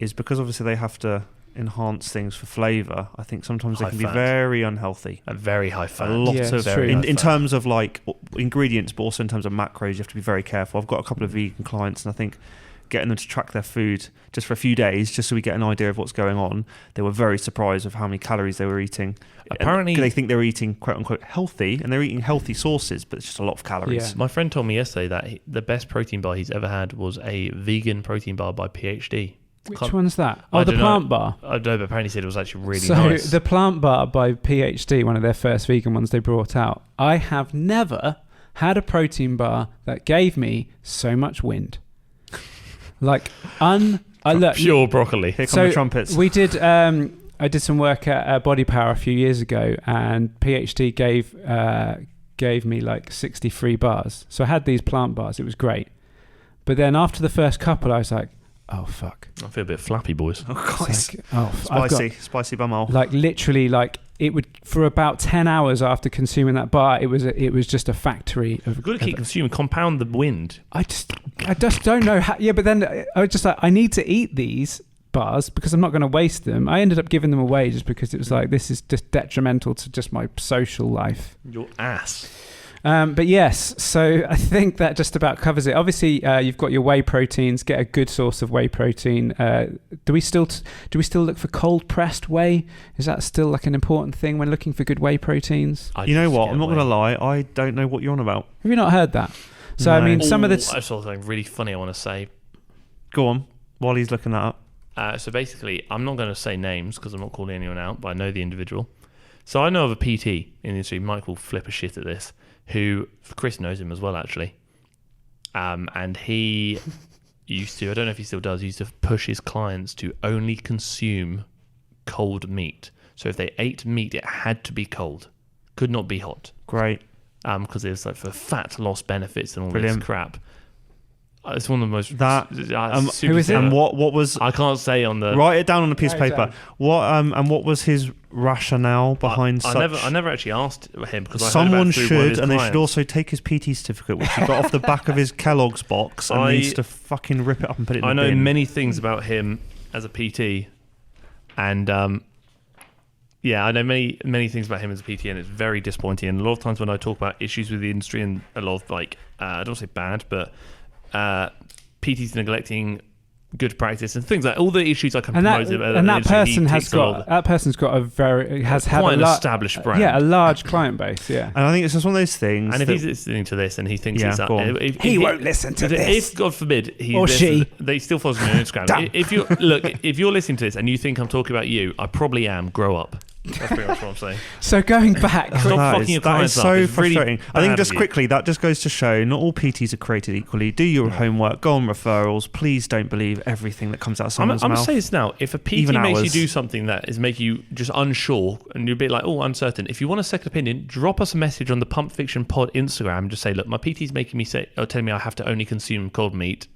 is because obviously they have to enhance things for flavour. I think sometimes they can be very unhealthy and very high fat. A lot of in terms of like ingredients, but also in terms of macros, you have to be very careful. I've got a couple of vegan clients, and I think getting them to track their food just for a few days, just so we get an idea of what's going on, they were very surprised of how many calories they were eating. Apparently, they think they were eating quote unquote healthy, and they're eating healthy sources, but it's just a lot of calories. Yeah. My friend told me yesterday that the best protein bar he's ever had was a vegan protein bar by PhD. Which one's that? Oh, the plant bar. I don't know, but apparently he said it was actually really nice. So the plant bar by PhD, one of their first vegan ones they brought out, I have never had a protein bar that gave me so much wind. Like pure broccoli. Here come the trumpets. We did. I did some work at Body Power a few years ago, and PhD gave me like 63 bars. So I had these plant bars. It was great, but then after the first couple, I was like, oh fuck! I feel a bit flappy, boys. Oh guys, spicy bumhole. Like literally, like it would for about 10 hours after consuming that bar. It was just a factory of. You've got to keep consuming, compound the wind. I just don't know how. Yeah, but then I was just like, I need to eat these bars because I'm not going to waste them. I ended up giving them away just because it was like, this is just detrimental to just my social life. Your ass. But yes, so I think that just about covers it. Obviously, you've got your whey proteins. Get a good source of whey protein. Do we still look for cold pressed whey? Is that still like an important thing when looking for good whey proteins? You know what? I'm not going to lie. I don't know what you're on about. Have you not heard that? So no. I mean, some of the. I saw something really funny I want to say. Go on. While he's looking that up. So basically, I'm not going to say names because I'm not calling anyone out, but I know the individual. So I know of a PT in the industry. Mike will flip a shit at this. Who Chris knows him as well, actually. And he used to, I don't know if he still does, he used to push his clients to only consume cold meat. So if they ate meat, it had to be cold. Could not be hot. Great. Because it was like for fat loss benefits and all this crap. It's one of the most... who is it? And what was... I can't say on the... Write it down on a piece of paper. What was his rationale behind such... I never actually asked him because someone should, and they should also take his PT certificate, which he got off the back of his Kellogg's box, and needs to fucking rip it up and put it in the bin. I know many things about him as a PT, and Yeah, I know many things about him as a PT, and it's very disappointing. And a lot of times when I talk about issues with the industry and a lot of I don't want to say bad, but PTs neglecting good practice and things like all the issues I can promote. That person's got quite an established brand. A large client base. Yeah, and I think it's just one of those things. And if he's listening to this and he thinks it's he won't listen to this. If God forbid they still follows me on Instagram. If you're listening to this and you think I'm talking about you, I probably am. Grow up. That's pretty much what I'm saying. So going back, that is so frustrating. I think just quickly, that just goes to show not all PTs are created equally. Do your homework, go on referrals. Please don't believe everything that comes out of someone's mouth. I'm going to say this now. If a PT makes you do something that is making you just unsure and you're a bit like, uncertain, if you want a second opinion, drop us a message on the Pump Fiction Pod Instagram and just say, look, my PT's making me say or telling me I have to only consume cold meat.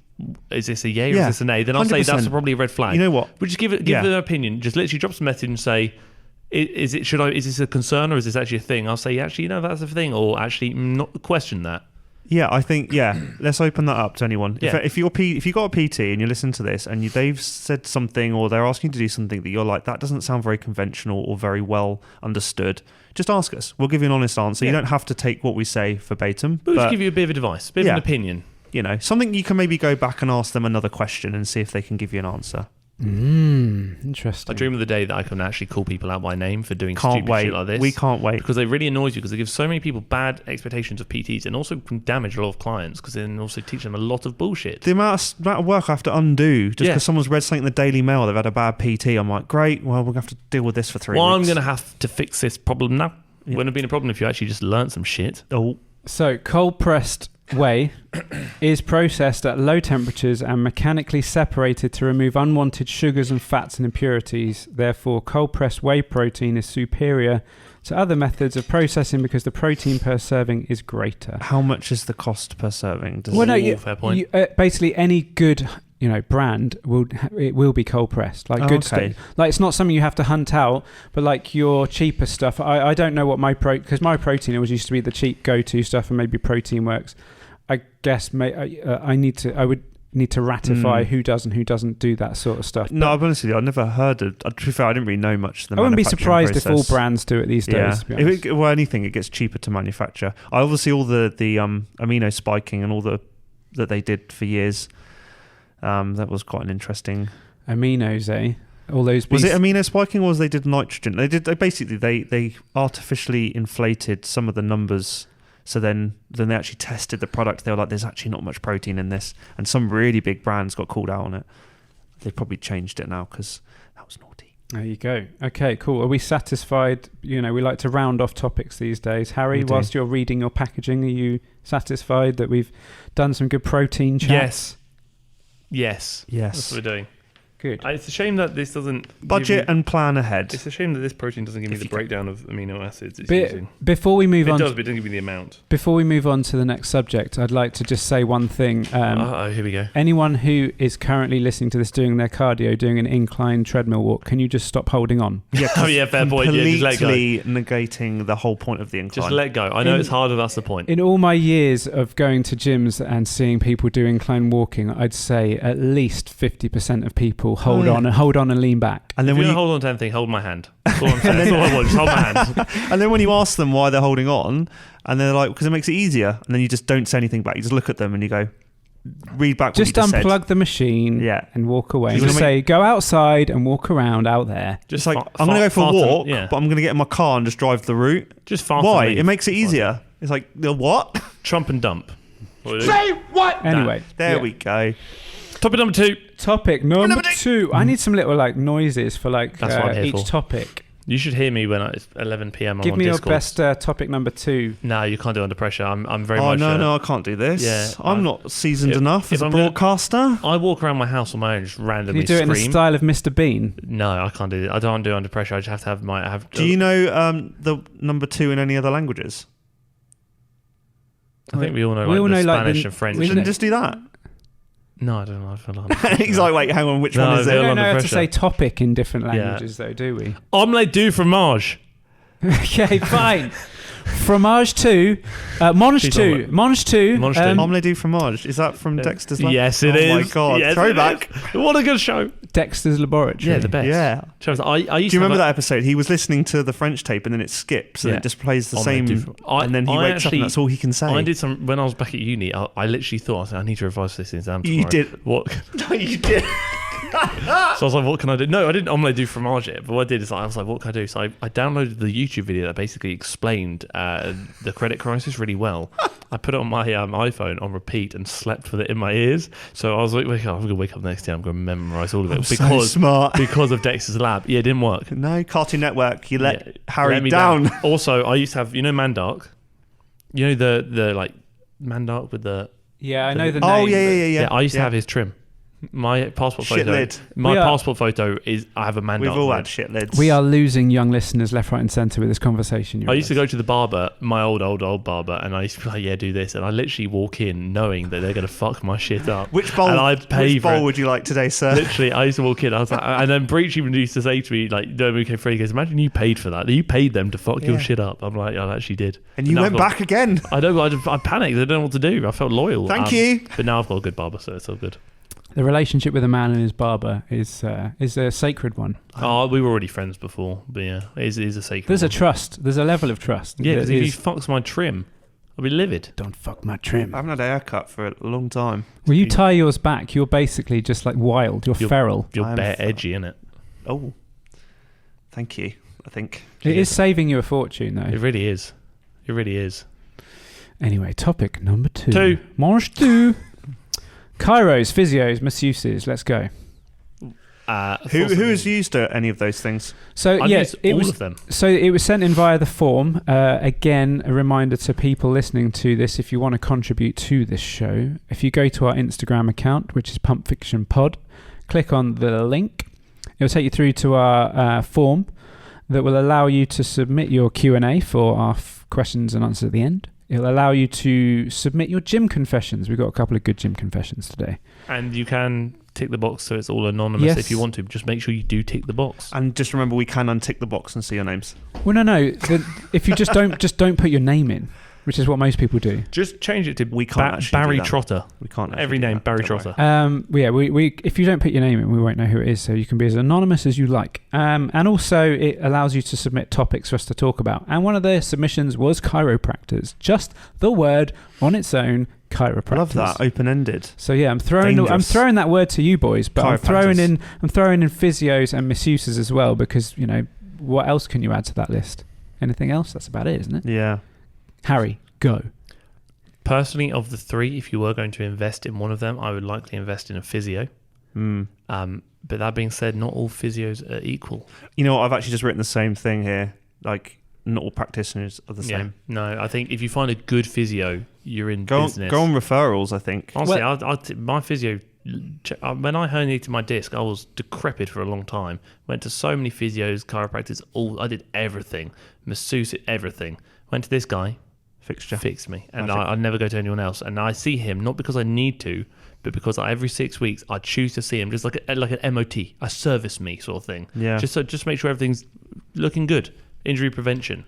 Is this a yay or is this a nay? Then I'll 100%. Say that's probably a red flag. You know what? But just give them an opinion. Just literally drop us a message and say, is this a concern or is this actually a thing? I'll say, actually, no, that's a thing, or actually not question that. Yeah, I think, let's open that up to anyone. Yeah. If you've got a PT and you listen to this and they've said something or they're asking you to do something that you're like, that doesn't sound very conventional or very well understood, just ask us. We'll give you an honest answer. You don't have to take what we say verbatim. But we'll just give you a bit of advice, a bit of an opinion. You know, something you can maybe go back and ask them another question and see if they can give you an answer. Interesting. I dream of the day that I can actually call people out by name for doing stupid shit like this. We can't wait. Because it really annoys you because they give so many people bad expectations of PTs and also can damage a lot of clients because then also teach them a lot of bullshit. The amount of work I have to undo just because someone's read something in the Daily Mail, they've had a bad PT. I'm like, great, well, we're going to have to deal with this for 3 weeks. Well, I'm going to have to fix this problem now. It wouldn't have been a problem if you actually just learned some shit. Oh. So, cold-pressed whey is processed at low temperatures and mechanically separated to remove unwanted sugars and fats and impurities. Therefore, cold-pressed whey protein is superior to other methods of processing because the protein per serving is greater. How much is the cost per serving? Fair point. Basically, any good brand will be cold pressed, like good stuff. Like it's not something you have to hunt out, but like your cheaper stuff. I don't know what because my protein used to be the cheap go-to stuff, and maybe Protein Works. I guess I would need to ratify who does and who doesn't do that sort of stuff. No, I'll be honest with you, I never heard of. To be fair, I didn't really know much of the manufacturing process. I wouldn't be surprised if all brands do it these days. Yeah. Anything, it gets cheaper to manufacture. I obviously all the amino spiking and all that they did for years. That was quite an interesting aminos, all those. Was it amino spiking, or was they did nitrogen? They artificially inflated some of the numbers. So then they actually tested the product. They were like, "There's actually not much protein in this," and some really big brands got called out on it. They probably changed it now because that was naughty. There you go. Okay, cool. Are we satisfied? We like to round off topics these days. Harry, whilst you're reading your packaging, are you satisfied that we've done some good protein chats? Yes. That's what we're doing. Good. It's a shame that this doesn't budget and plan ahead. It's a shame that this protein doesn't give me the breakdown of amino acids it's using. Before we move on, it does, but it doesn't give me the amount. Before we move on to the next subject, I'd like to just say one thing. Here we go. Anyone who is currently listening to this doing their cardio, doing an incline treadmill walk, can you just stop holding on? Yeah. Fair point. Yeah, just let go. Completely negating the whole point of the incline. Just let go. I know it's hard, but that's the point. In all my years of going to gyms and seeing people do incline walking, I'd say at least 50% of people hold on and lean back. And then when you hold on to anything, hold my hand. That's all I'm saying. That's all I want. Just hold my hand. And then when you ask them why they're holding on, and they're like, because it makes it easier, and then you just don't say anything back. You just look at them and you go, read back what you just said. Just unplug the machine and walk away. Just say, go outside and walk around out there. Just like, I'm going to go for a walk, but I'm going to get in my car and just drive the route. Just fast. Why? It makes it easier. It's like, what? Trump and dump. Say what? Anyway. There we go. Topic number 2. Topic number 2. I need some little noises for each topic. You should hear me when it's 11 p.m. Give me Discord. your best topic number 2. No, you can't do it under pressure. I'm very much... Oh, no, I can't do this. Yeah, I'm not seasoned enough as a broadcaster. I walk around my house on my own, just randomly Can you do it in the style of Mr. Bean? No, I can't do it. I don't do it under pressure. I just have to have my... Do you know the number 2 in any other languages? I think we all know Spanish and French. We shouldn't just do that. No, I don't know. I feel like he's like, wait, hang on, which one is it? We don't know how to say topic in different languages, though, do we? Omelette du fromage. Okay, fine. Fromage 2. Mange 2. Mange 2. Omelette du fromage. Is that from Dexter's Lab? Yes, it is. Oh my God. Yes, Throwback. What a good show. Dexter's Laboratory. Yeah, the best. Yeah. I used Do you remember that episode? He was listening to the French tape and then it skips and it just plays the same. And then he wakes up and that's all he can say. I did some when I was back at uni. I literally thought I need to revise this exam tomorrow. You did. What? No, you did. So I was like, what can I do? No, I didn't omelette du fromage it, but what I did is I was like, what can I do? So I downloaded the YouTube video that basically explained the credit crisis really well. I put it on my iPhone on repeat and slept with it in my ears. So I was like, I'm going to wake up the next day, I'm going to memorise all of it. So smart. Because of Dexter's Lab. Yeah, it didn't work. No, Cartoon Network, you let Harry down. Also, I used to have, Mandark? You know the like Mandark with the... Yeah, I know the name. Oh, yeah. I used to have his trim. My passport photo. Shit lid. My passport photo is I have a Mandark. We've all had shit lids. We are losing young listeners left, right, and centre with this conversation. I used to go to the barber, my old barber, and I used to be like, "Yeah, do this," and I literally walk in knowing that they're going to fuck my shit up. Which bowl? Would you like today, sir? Literally, I used to walk in. I was like, and then Breach even used to say to me, like, "No, we came free." He goes, "Imagine you paid for that. You paid them to fuck your shit up." I'm like, "I actually did." And you went back again. I know. I panicked. I don't know what to do. I felt loyal. Thank you. But now I've got a good barber, so it's all good. The relationship with a man and his barber is a sacred one. Oh, we were already friends before, but yeah, it is a sacred There's one. a trust. There's a level of trust. Yeah, because if he fucks my trim, I'll be livid. Don't fuck my trim. I haven't had a haircut for a long time. Well, you tie yours back, you're basically just like wild. You're feral. You're bare edgy, innit? Oh, thank you. I think it is saving you a fortune, though. It really is. It really is. Anyway, topic number 2. Mange 2. Chiros, physios, masseuses. Let's go. Who has used any of those things? So I've used all of them. So it was sent in via the form. Again, a reminder to people listening to this: if you want to contribute to this show, if you go to our Instagram account, which is Pump Fiction Pod, click on the link. It will take you through to our form that will allow you to submit your Q&A for our questions and answers at the end. It'll allow you to submit your gym confessions. We've got a couple of good gym confessions today. And you can tick the box so it's all anonymous if you want to. Just make sure you do tick the box. And just remember, we can untick the box and see your names. Well, no. If you just don't put your name in, which is what most people do. Just change it to Barry Trotter. We can't. Every name, Barry Trotter. We if you don't put your name in, we won't know who it is. So you can be as anonymous as you like. And also, it allows you to submit topics for us to talk about. And one of the submissions was chiropractors. Just the word on its own. Chiropractors. I love that, open-ended. So yeah, I'm throwing that word to you boys, but I'm throwing in physios and masseuses as well, because what else can you add to that list? Anything else? That's about it, isn't it? Yeah. Harry, go. Personally, of the 3, if you were going to invest in one of them, I would likely invest in a physio. But that being said, not all physios are equal. You know what? I've actually just written the same thing here. Like, not all practitioners are the same. No, I think if you find a good physio, you're in business. Go on referrals, I think. Honestly, my physio, when I herniated my disc, I was decrepit for a long time. Went to so many physios, chiropractors, I did everything. Masseuse, everything. Went to this guy, fixed me. And I never go to anyone else. And I see him, not because I need to, but because every 6 weeks I choose to see him, just like an MOT, a service me sort of thing. Yeah. Just make sure everything's looking good. Injury prevention.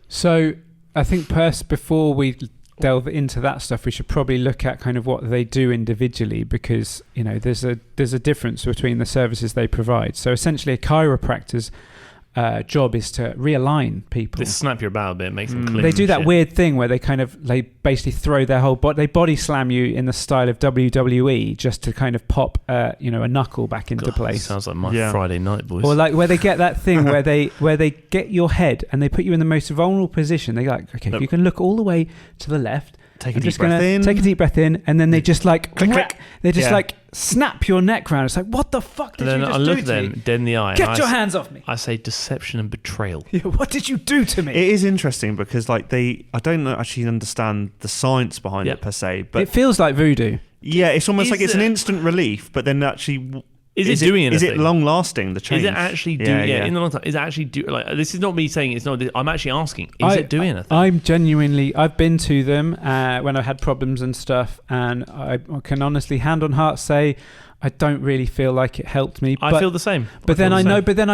So I think before we delve into that stuff, we should probably look at kind of what they do individually, because there's a difference between the services they provide. So essentially, a chiropractor's job is to realign people. They snap your bow a bit, make them clean. They do that weird thing where they basically throw their whole body, they body slam you in the style of WWE just to kind of pop a knuckle back into place. Sounds like my Friday night, boys. Or like where they get that thing where they get your head and they put you in the most vulnerable position. They're like, okay, if you can look all the way to the left, take a deep breath in, and then they just like click. They just like snap your neck round. It's like, what the fuck did you just do to me? I look at them dead in the eye. Get your hands off me. I say deception and betrayal. Yeah, what did you do to me? It is interesting because I don't actually understand the science behind it per se, but it feels like voodoo. Yeah, it's almost like it's an instant relief, but then actually. Is it doing anything? Is it long lasting? The change? Is it actually doing? Yeah, in the long time. Is it actually like? This is not me saying it's not. I'm actually asking. Is it doing anything? I've been to them when I had problems and stuff, and I can honestly, hand on heart, say I don't really feel like it helped me. I feel the same. But then I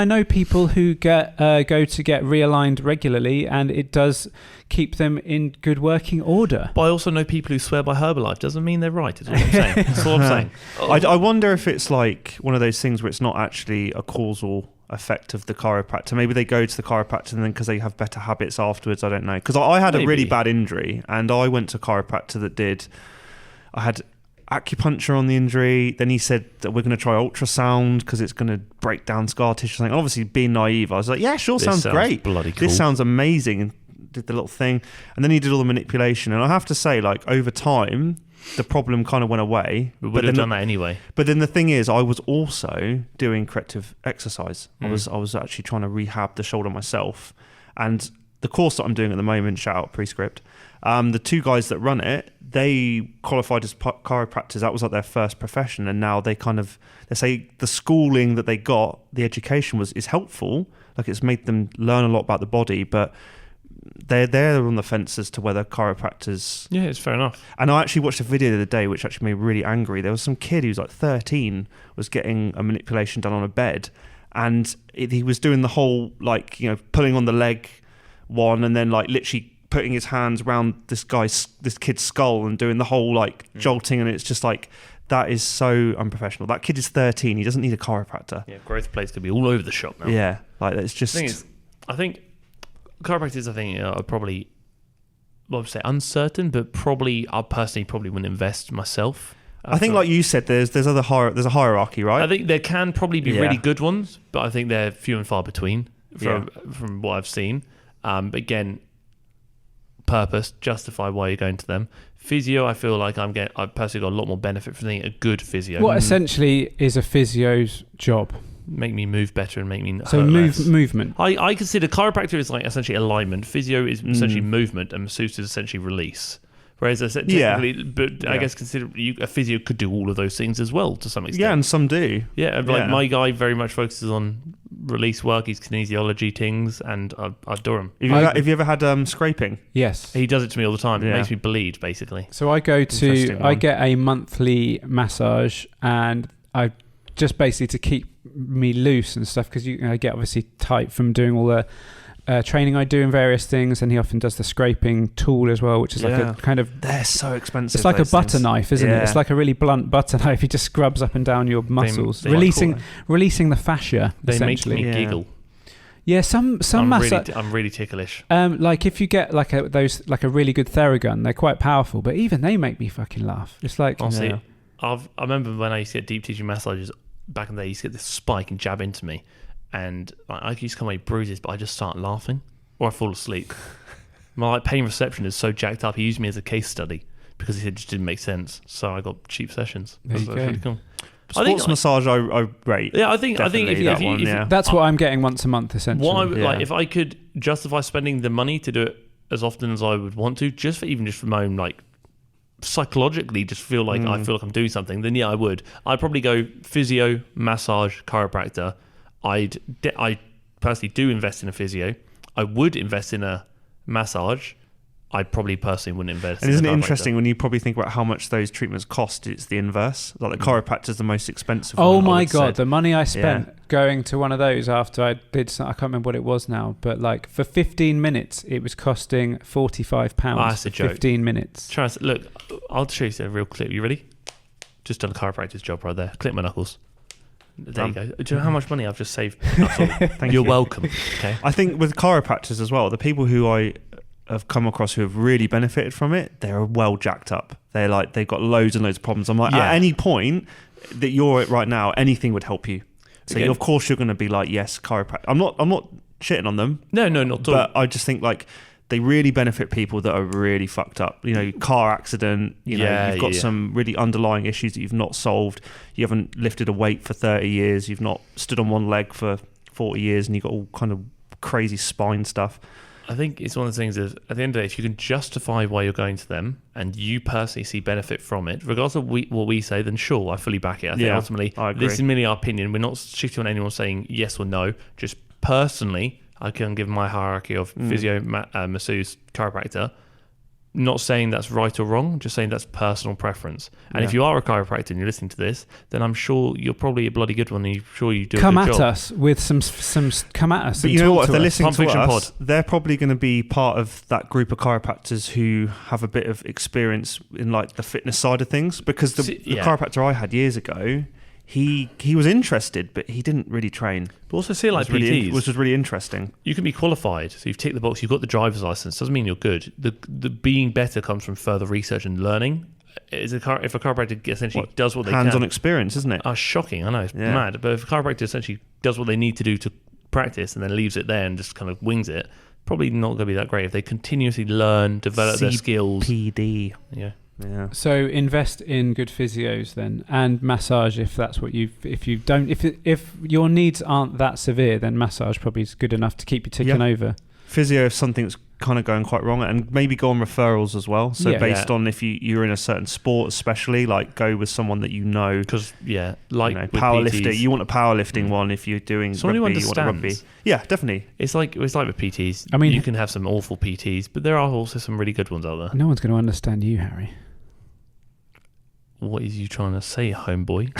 know people who go to get realigned regularly, and it does keep them in good working order. But I also know people who swear by Herbalife. Doesn't mean they're right. Is what I'm saying. That's all I'm saying. I wonder if it's like one of those things where it's not actually a causal effect of the chiropractor. Maybe they go to the chiropractor and then because they have better habits afterwards. I don't know. Because I had a really bad injury, and I went to a chiropractor I had acupuncture on the injury. Then he said that we're going to try ultrasound because it's going to break down scar tissue. And obviously, being naive, I was like, yeah, sure, sounds great. Bloody cool. This sounds amazing. And did the little thing. And then he did all the manipulation. And I have to say, like, over time, the problem kind of went away. We would have done that anyway. But then the thing is, I was also doing corrective exercise. I was actually trying to rehab the shoulder myself. And the course that I'm doing at the moment, shout out Prescript, the two guys that run it, they qualified as chiropractors. That was like their first profession, and now they say the schooling that they got, the education is helpful. Like, it's made them learn a lot about the body, but they're on the fence as to whether chiropractors. Yeah, it's fair enough. And I actually watched a video the other day which actually made me really angry. There was some kid who was like 13, was getting a manipulation done on a bed, and he was doing the whole, like, you know, pulling on the leg one, and then like literally putting his hands around this kid's skull and doing the whole like jolting, and it's just like, that is so unprofessional. That kid is 13. He doesn't need a chiropractor. Yeah, growth plates could be all over the shop now. Yeah, like it's just. The thing is, I think chiropractors, are probably, well, I would say uncertain, but I personally probably wouldn't invest myself. I think, like you said, there's a hierarchy, right? I think there can probably be really good ones, but I think they're few and far between from what I've seen. But again, purpose, justify why you're going to them. Physio, I feel like I've personally got a lot more benefit from being a good physio. What essentially is a physio's job? Make me move better and make me hurt movement. I consider chiropractor is like essentially alignment. Physio is essentially movement, and masseuse is essentially release. Whereas I guess consider a physio could do all of those things as well to some extent. Yeah, and some do. Yeah, like my guy very much focuses on release work, his kinesiology things, and I adore him. Have you ever had scraping? Yes. He does it to me all the time. It makes me bleed, basically. So I get a monthly massage, and I just basically to keep me loose and stuff, because I get obviously tight from doing all the training I do in various things, and he often does the scraping tool as well, which is like a kind of... They're so expensive. It's like a butter knife, isn't it? It's like a really blunt butter knife. He just scrubs up and down your muscles, releasing the fascia, essentially. They make me giggle. Yeah, some I'm really ticklish. Like if you get like a really good Theragun, they're quite powerful, but even they make me fucking laugh. It's like... Honestly, I remember when I used to get deep tissue massages back in the day, you used to get this spike and jab into me. And I used to come away bruises, but I just start laughing or I fall asleep. My pain reception is so jacked up. He used me as a case study because he said it just didn't make sense. So I got cheap sessions. That's really cool. Sports massage, I rate. Yeah, I think if that's what I'm getting once a month essentially. Like if I could justify spending the money to do it as often as I would want to, just for my own like psychologically, just feel like I feel like I'm doing something, then I would. I'd probably go physio, massage, chiropractor. I personally do invest in a physio. I would invest in a massage. I probably personally wouldn't invest in a chiropractor. And isn't it interesting when you probably think about how much those treatments cost, it's the inverse. Like the chiropractor is the most expensive one. Oh my God, the money I spent going to one of those after I did, I can't remember what it was now, but like for 15 minutes, it was costing £45 that's a joke. 15 minutes. Look, I'll show you a real clip. You ready? Just done a chiropractor's job right there. Clip my knuckles. There you go. Do you know how much money I've just saved? You're welcome. Okay. I think with chiropractors as well, the people who I have come across who have really benefited from it, they're well jacked up. They've got loads and loads of problems. I'm like, at any point that you're at right now, anything would help you. So of course you're going to be like, yes, chiropractor. I'm not shitting on them. No, not at all. But I just think like they really benefit people that are really fucked up. You know, car accident, you've got some really underlying issues that you've not solved. You haven't lifted a weight for 30 years. You've not stood on one leg for 40 years, and you've got all kind of crazy spine stuff. I think it's one of the things is, at the end of the day, if you can justify why you're going to them and you personally see benefit from it, regardless of what we say, then sure, I fully back it. I think ultimately, this is merely our opinion. We're not shitting on anyone saying yes or no. Just personally, I can give my hierarchy of physio, masseuse, chiropractor. not saying that's right or wrong, just saying that's personal preference. And if you are a chiropractor and you're listening to this, then I'm sure you're probably a bloody good one. And I'm sure you do. Come a good at job. us with some. Come at us. But you know what? If they're listening Pump to Fiction us, they're probably going to be part of that group of chiropractors who have a bit of experience in like the fitness side of things. Because the chiropractor I had years ago, he was interested, but he didn't really train. But also see like PTs, which was really interesting. You can be qualified, so you've ticked the box. You've got the driver's license. Doesn't mean you're good. The being better comes from further research and learning. If a chiropractor essentially does what they can, hands-on experience, isn't it? Shocking. I know it's mad. But if a chiropractor essentially does what they need to do to practice and then leaves it there and just kind of wings it, probably not going to be that great. If they continuously learn, develop their skills, PD, yeah. So invest in good physios then, and massage if that's what if your needs aren't that severe, then massage probably is good enough to keep you ticking over. Physio if something's kind of going quite wrong, and maybe go on referrals as well. So based on if you're in a certain sport, especially like go with someone that you know, because like powerlifter, PTs, you want a powerlifting one. If you're doing someone rugby, who you want a rugby. Yeah, definitely. It's like with PTs. I mean, you can have some awful PTs, but there are also some really good ones out there. No one's going to understand you, Harry. What is you trying to say, homeboy?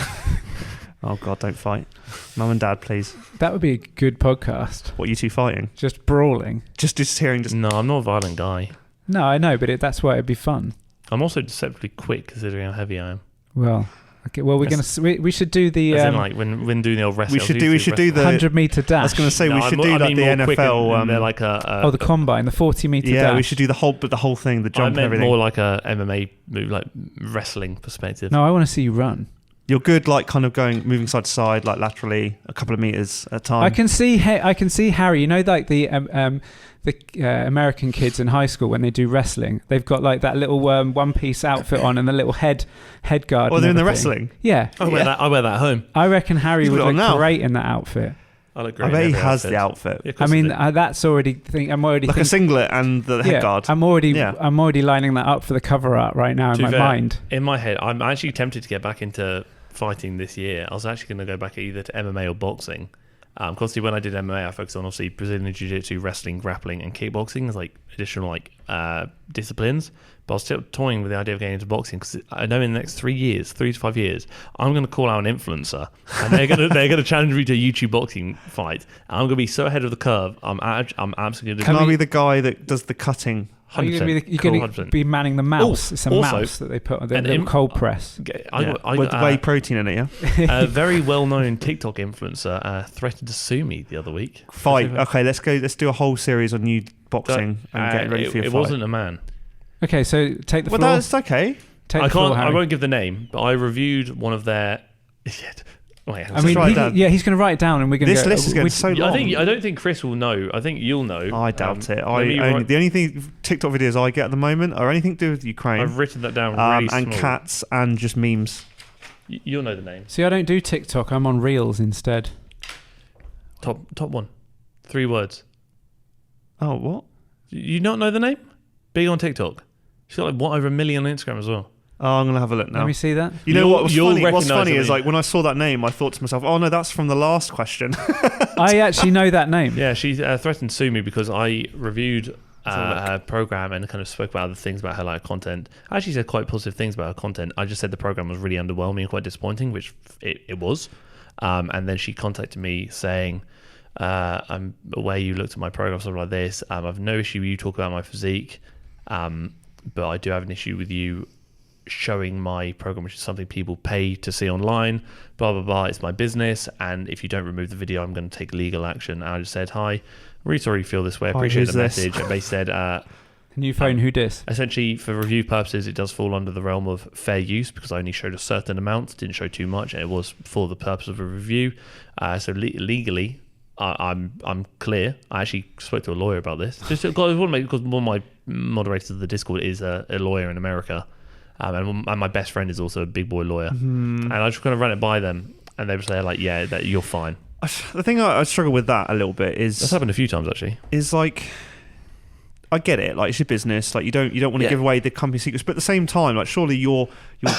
Oh God, don't fight. Mum and Dad, please. That would be a good podcast. What, you two fighting? Just brawling. Just hearing... No, I'm not a violent guy. No, I know, but that's why it'd be fun. I'm also deceptively quick considering how heavy I am. Well... Okay, well, we should do the... As in, like, when doing the old wrestling... We should do the... 100-meter dash. I was going to say, we should do like the NFL... they're like the combine, the 40-meter dash. Yeah, we should do the whole thing, the jump and everything. More like a MMA move, like wrestling perspective. No, I want to see you run. You're good, like kind of moving side to side, like laterally, a couple of meters at a time. I can see Harry. You know, like the American kids in high school when they do wrestling, they've got like that little one-piece outfit on and the little head guard. Oh, they're in the wrestling. Yeah, I wear that at home. I reckon Harry would look great in that outfit. I look great. I bet he has the outfit. Yeah, I mean, that's already. I'm already like a singlet and the head guard. I'm already lining that up for the cover art right now in my mind. In my head, I'm actually tempted to get back into fighting this year. I was actually going to go back either to MMA or boxing. Obviously, when I did MMA, I focused on obviously Brazilian Jiu-Jitsu, wrestling, grappling, and kickboxing as like additional disciplines. But I was still toying with the idea of getting into boxing because I know in the next 3 to 5 years, I'm going to call out an influencer, and they're going to challenge me to a YouTube boxing fight. And I'm going to be so ahead of the curve. I'm absolutely. Can I be the guy that does the cutting? You're going to be manning the mouse. It's a mouse that they put on the cold press. With whey protein in it, yeah? A very well-known TikTok influencer threatened to sue me the other week. Fight. Okay, let's go. Let's do a whole series on you boxing and get ready for your fight. It wasn't a man. Okay, so take the floor. Well, that's okay. I won't give the name, but I reviewed one of their... Wait, he's going to write it down, and we're going to. This list is getting so long. I don't think Chris will know. I think you'll know. I doubt it. The only thing TikTok videos I get at the moment are anything to do with Ukraine. I've written that down really small. And cats and just memes. You'll know the name. See, I don't do TikTok. I'm on Reels instead. Top one, 3 words. Oh, what? You not know the name? Big on TikTok. She's got over 1 million on Instagram as well. Oh, I'm going to have a look now. Let me see that. You know what was funny? What's funny is like when I saw that name, I thought to myself, oh no, that's from the last question. I actually know that name. Yeah, she threatened to sue me because I reviewed her program and kind of spoke about other things about her content. I actually said quite positive things about her content. I just said the program was really underwhelming and quite disappointing, which it was. And then she contacted me saying, I'm aware you looked at my program, something like this. I've no issue with you talking about my physique, but I do have an issue with you showing my program, which is something people pay to see online, blah blah blah. It's my business, and if you don't remove the video, I'm going to take legal action. And I just said, hi, really sorry you feel this way, appreciate the message. And they said, new phone, who dis? Essentially, for review purposes, it does fall under the realm of fair use because I only showed a certain amount, didn't show too much, and it was for the purpose of a review. So legally, I'm clear. I actually spoke to a lawyer about this, just because one of my moderators of the Discord is a lawyer in America. And my best friend is also a big boy lawyer. And I just kind of ran it by them, and they were saying yeah, that you're fine. The thing I struggle with that a little bit is... That's happened a few times, actually. Is like... I get it. Like, it's your business. Like, you don't want to give away the company secrets. But at the same time, like, surely your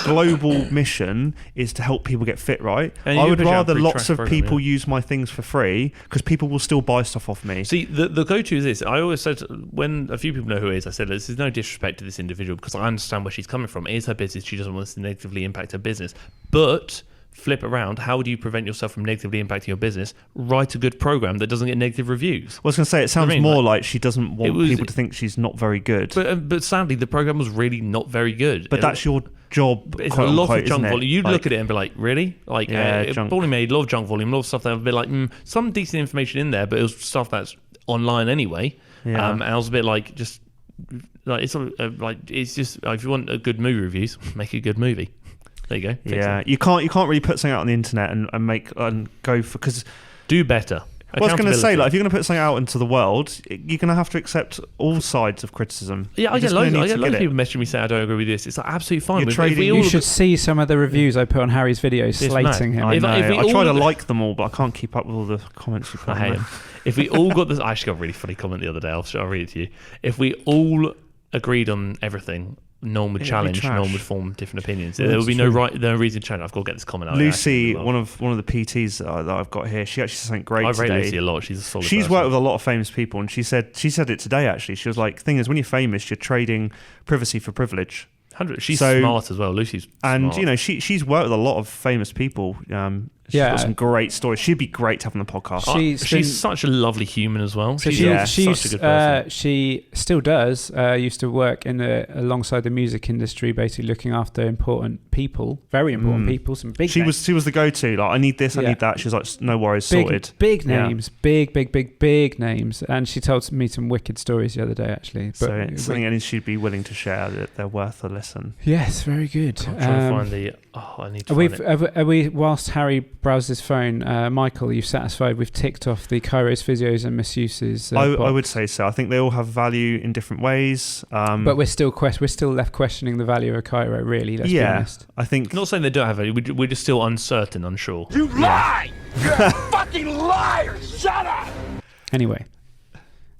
global mission is to help people get fit, right? And I would rather lots of people use my things for free, because people will still buy stuff off me. See, the go-to is this. I always said, when a few people know who it is, I said, this is no disrespect to this individual, because I understand where she's coming from. It is her business. She doesn't want this to negatively impact her business. But flip around, how do you prevent yourself from negatively impacting your business? Write a good program that doesn't get negative reviews. I was going to say, it sounds more like she doesn't want people to think she's not very good. But sadly, the program was really not very good. But that's your job. It's a lot of junk volume. You'd look at it and be like, really? Like, Bonnie made a lot of junk volume, a lot of stuff that would be like, some decent information in there, but it was stuff that's online anyway. Yeah. And I was a bit like, just like, it's just, if you want a good movie reviews, make a good movie. There you go. Yeah, you can't really put something out on the internet and go for, because do better. Well, I was going to say, like, if you're going to put something out into the world, you're going to have to accept all sides of criticism. Yeah, I get loads of people messaging me saying I don't agree with this. It's like, absolutely fine. You should see some of the reviews I put on Harry's videos slating him. I try to like them all, but I can't keep up with all the comments you put. I hate them. If we all got this, I actually got a really funny comment the other day. I'll read it to you. If we all agreed on everything, no one would challenge, no one would form different opinions. There would be no reason to challenge. I've got to get this comment out. Lucy, one of the PTs that I've got here, she actually said something great today. I rate Lucy a lot. She's a solid She's person. worked with a lot of famous people, and she said it today, actually. She was like, thing is, when you're famous, you're trading privacy for privilege. She's smart as well. Lucy's smart. And, you know, she's worked with a lot of famous people. She's got some great stories. She'd be great to have on the podcast. She's such a lovely human as well. So she's such a good person. She still does. Used to work alongside the music industry, basically looking after important people, very important people, some big names. She was the go-to. Like, I need this, I need that. She was like, no worries, sorted. Big names, big names. And she told me some wicked stories the other day, actually. So it's something she'd be willing to share, that they're worth a listen. Yes, very good. I'm trying to find the... I need to find it. Are we, whilst Harry browses his phone, Michael, are you satisfied we've ticked off the chiros, physios and masseuses? I would say so. I think they all have value in different ways. But we're still left questioning the value of a chiro, really, let's be honest. I think... Not saying they don't have value, we're just still uncertain, unsure. You lie! You're a fucking liar! Shut up! Anyway.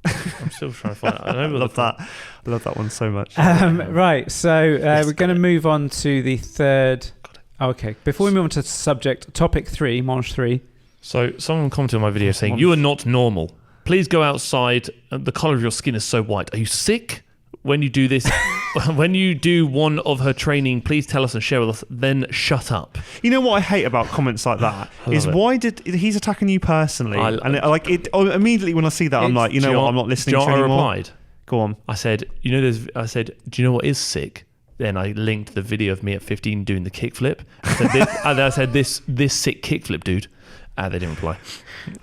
I'm still trying to find it. I love that. I love that one so much. Right, so we're going to move on to the third... Okay, before we move on to the subject, topic 3, Manche 3. So someone commented on my video saying, you are not normal. Please go outside. The colour of your skin is so white. Are you sick? When you do this, when you do one of her training, please tell us and share with us, then shut up. You know what I hate about comments like that is why he's attacking you personally? Immediately when I see that, I'm like, you know what, I'm not listening to you anymore. I replied. Go on. I said, do you know what is sick? Then I linked the video of me at 15 doing the kickflip. I said, this sick kickflip, dude. They didn't reply.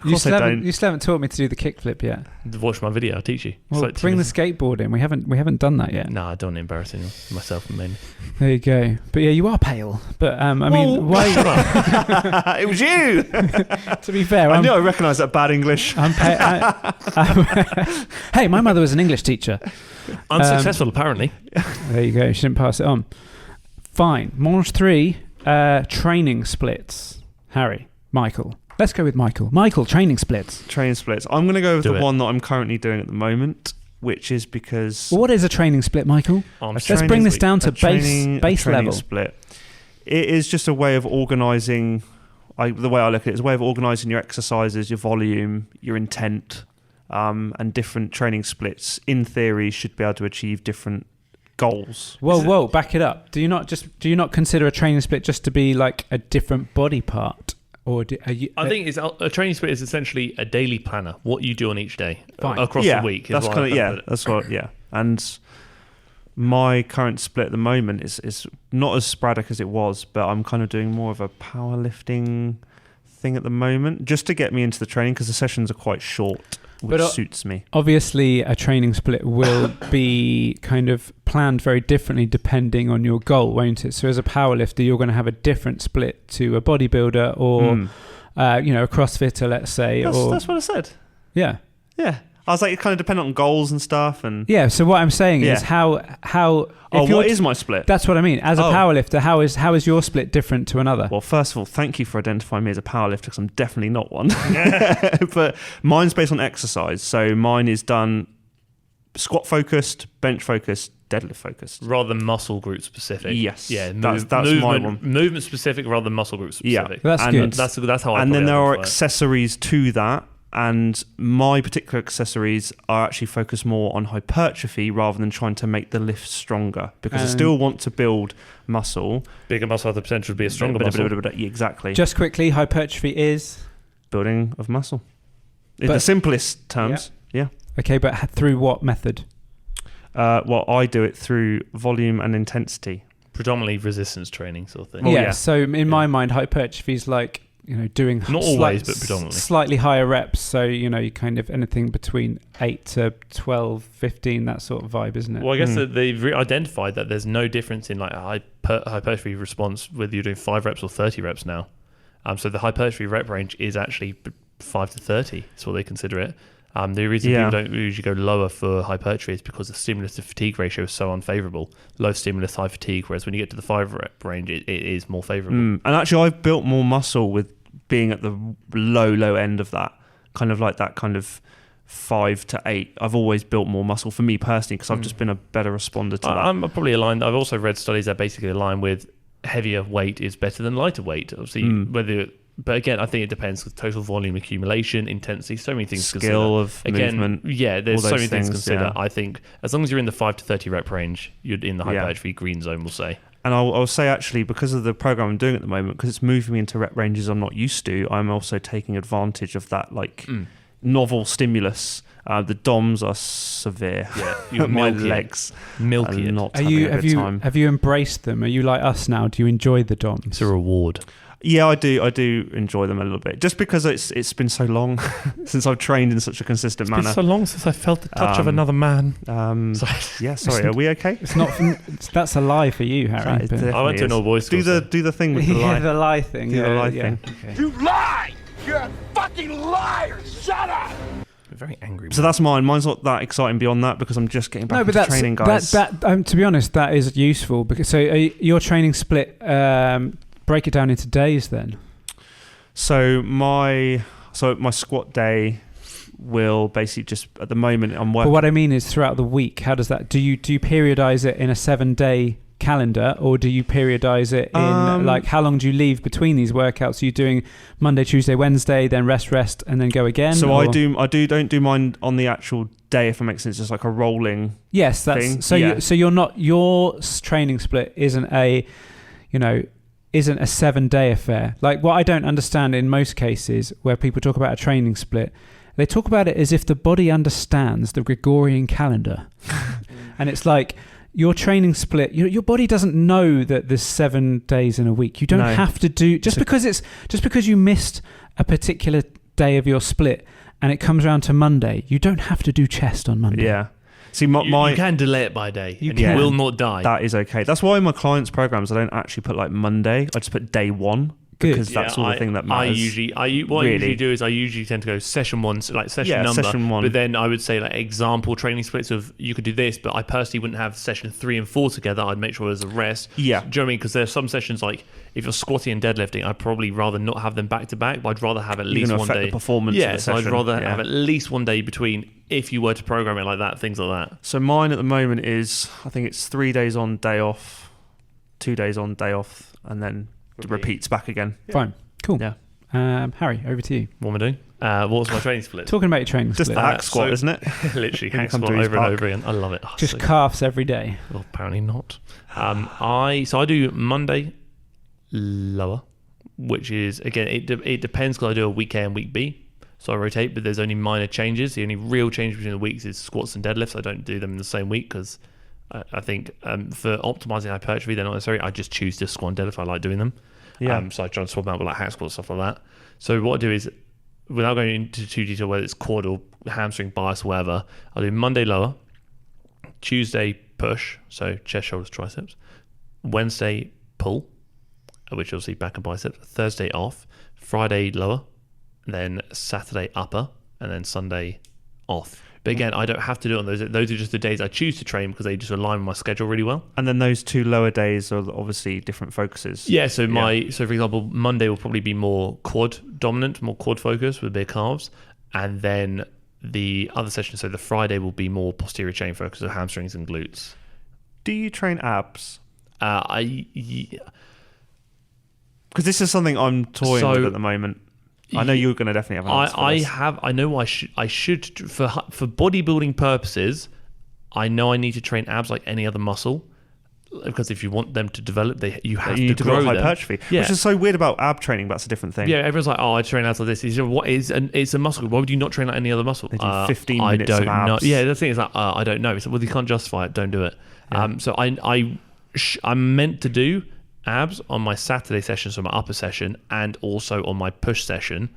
You still haven't taught me to do the kickflip yet. Watch my video. I'll teach you. Well, bring the skateboard in. We haven't done that yet. No, I don't embarrass myself mainly. There you go. But yeah, you are pale. But mean, why? It was you. To be fair, I knew I recognised that bad English. I'm hey, my mother was an English teacher. Unsuccessful, apparently. There you go. She didn't pass it on. Fine. Manche 3, training splits. Harry, Michael. Let's go with Michael. Michael, training splits. Training splits. I'm going to go with the one that I'm currently doing at the moment, which is because... What is a training split, Michael? Let's bring this down to base level. Split. It is just a way of organising... the way I look at it is a way of organising your exercises, your volume, your intent, and different training splits, in theory, should be able to achieve different goals. Whoa, back it up. Do you not consider a training split just to be like a different body part? Or I think a training split is essentially a daily planner. What you do on each day across the week. That's what. And my current split at the moment is not as sporadic as it was, but I'm kind of doing more of a powerlifting thing at the moment, just to get me into the training, because the sessions are quite short, which suits me. Obviously, a training split will be kind of planned very differently depending on your goal, won't it? So as a powerlifter, you're going to have a different split to a bodybuilder or, a CrossFitter, let's say. That's what I said. Yeah. Yeah. I was like, it kind of dependent on goals and stuff. And yeah, so what I'm saying is how what is my split? That's what I mean. As a powerlifter, how is your split different to another? Well, first of all, thank you for identifying me as a powerlifter, because I'm definitely not one. But mine's based on exercise. So mine is done squat focused, bench focused, deadlift focused, rather than muscle group specific. Yes, yeah, that's my one. Movement specific rather than muscle group specific. Yeah, that's good. That's how I. And then there are accessories to that. And my particular accessories are actually focused more on hypertrophy rather than trying to make the lift stronger, because I still want to build muscle. Bigger muscle has the potential to be a stronger muscle. Exactly. Just quickly, hypertrophy is building of muscle. In the simplest terms, yeah. Okay, but through what method? Well, I do it through volume and intensity. Predominantly resistance training sort of thing. Well, so in my mind, hypertrophy is like, doing not always, but predominantly slightly higher reps. So, you kind of anything between 8 to 12, 15, that sort of vibe, isn't it? Well, I guess that they've identified that there's no difference in like a hypertrophy response whether you're doing 5 reps or 30 reps now. So the hypertrophy rep range is actually 5 to 30. That's what they consider it. The reason people don't usually go lower for hypertrophy is because the stimulus to fatigue ratio is so unfavorable. Low stimulus, high fatigue, whereas when you get to the 5 rep range, it is more favorable. And actually, I've built more muscle with being at the low end of that, kind of like that kind of 5 to 8. I've always built more muscle for me personally because I've just been a better responder to that. I'm probably aligned. I've also read studies that basically align with heavier weight is better than lighter weight. Obviously, but again, I think it depends with total volume accumulation, intensity, so many things. Skill of movement. Yeah, there's so many things to consider. I think as long as you're in the 5 to 30 rep range, you're in the hypertrophy green zone, we'll say. And I'll say actually, because of the program I'm doing at the moment, because it's moving me into rep ranges I'm not used to, I'm also taking advantage of that novel stimulus. The DOMs are severe. Yeah, my legs milky. Have you embraced them? Are you like us now? Do you enjoy the DOMs? It's a reward. Yeah, I do enjoy them a little bit, just because it's been so long since I've trained in such a consistent manner. It's been so long since I felt the touch of another man. Sorry, are we okay? It's not. That's a lie for you, Harry. I went to an all boys school. Do the thing with the lie. The lie thing. Do the lie thing. Okay. You lie! You're a fucking liar! Shut up! Very angry. So that's mine. Mine's not that exciting beyond that because I'm just getting back into training, guys. To be honest, that is useful because your training split. Break it down into days then. So my squat day will basically just at the moment I'm working. But what I mean is throughout the week, how does that? Do you periodize it in a 7-day calendar, or do you periodize it in like how long do you leave between these workouts? Are you doing Monday, Tuesday, Wednesday, then rest, and then go again? So I don't do mine on the actual day, if it makes sense. Just like a rolling. Yes, that's thing. So you're not, your training split isn't a 7-day affair. Like what I don't understand in most cases where people talk about a training split, they talk about it as if the body understands the Gregorian calendar. And it's like your training split, your body doesn't know that there's 7 days in a week. You don't have to do just because you missed a particular day of your split and it comes around to Monday, you don't have to do chest on Monday. Yeah. See, you can delay it by a day. You will not die. That is okay. That's why in my clients' programs I don't actually put like Monday. I just put day 1 because that's all the thing that matters. I usually do is I usually tend to go session 1, like session number. Session 1. But then I would say like example training splits of you could do this, but I personally wouldn't have session 3 and 4 together. I'd make sure there's a rest. Yeah. Do you know what I mean? Because there's some sessions like if you're squatting and deadlifting, I'd probably rather not have them back to back, but I'd rather have at least one day. The performance. Yeah, of the so session. I'd rather have at least one day between if you were to program it like that, things like that. So mine at the moment is, I think it's 3 days on, day off, 2 days on, day off, and then it repeats back again. Yeah. Fine. Cool. Yeah. Harry, over to you. What am I doing? What was my training split? Talking about your training split. Just the hack squat, isn't it? Literally, hack squat over and over again. I love it. Just calves every day. Well, apparently not. I do Monday lower, which is, again, it depends because I do a week A and week B. So I rotate, but there's only minor changes. The only real change between the weeks is squats and deadlifts. I don't do them in the same week because I think for optimizing hypertrophy, they're not necessary. I just choose to squat and deadlift. I like doing them. Yeah. So I try and swap them out with like hack squats, stuff like that. So what I do is, without going into too detail, whether it's quad or hamstring, bias, whatever, I'll do Monday lower, Tuesday push, so chest, shoulders, triceps, Wednesday pull, which obviously back and biceps, Thursday off, Friday lower, and then Saturday upper, and then Sunday off. But again, I don't have to do it on those. Those are just the days I choose to train because they just align with my schedule really well. And then those 2 lower days are obviously different focuses. Yeah, so for example, Monday will probably be more quad dominant, more quad focused with big calves. And then the other session, so the Friday, will be more posterior chain focus of hamstrings and glutes. Do you train abs? Because this is something I'm toying with at the moment. I know you're going to definitely have an answer for this. I know I should for bodybuilding purposes. I know I need to train abs like any other muscle, because if you want them to develop, you have to grow them. Hypertrophy, which is so weird about ab training. But that's a different thing. Yeah, everyone's like, "Oh, I train abs like this." It's a muscle. Why would you not train like any other muscle? They do 15 minutes of abs. Know. Yeah, the thing is, I don't know. So, well, you can't justify it. Don't do it. Yeah. So I'm meant to do abs on my Saturday session, so my upper session, and also on my push session.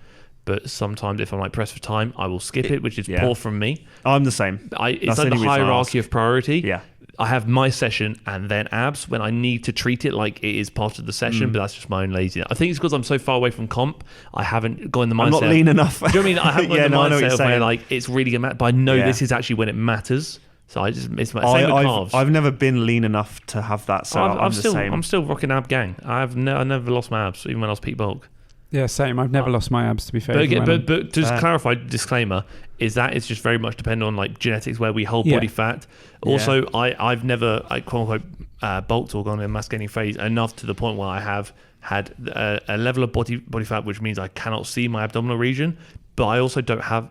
But sometimes if I'm like pressed for time, I will skip it, which is poor from me. I'm the same. It's like the hierarchy of priority. Yeah. I have my session and then abs when I need to treat it like it is part of the session, but that's just my own laziness. I think it's because I'm so far away from comp, I haven't gone in the mindset. I'm not lean enough. Do you know what I mean? I haven't got in the mindset of where like it's really going to matter, but I know this is actually when it matters. So it's same with calves. I've never been lean enough to have that, so I'm the same. I'm still rocking ab gang. I never lost my abs, even when I was peak bulk. Yeah, same. I've never lost my abs, to be fair. But to just clarify, disclaimer, is that it's just very much dependent on like genetics, where we hold body fat. Also, I've never quote unquote bulked or gone in a mass gaining phase enough to the point where I have had a level of body fat, which means I cannot see my abdominal region. But I also don't have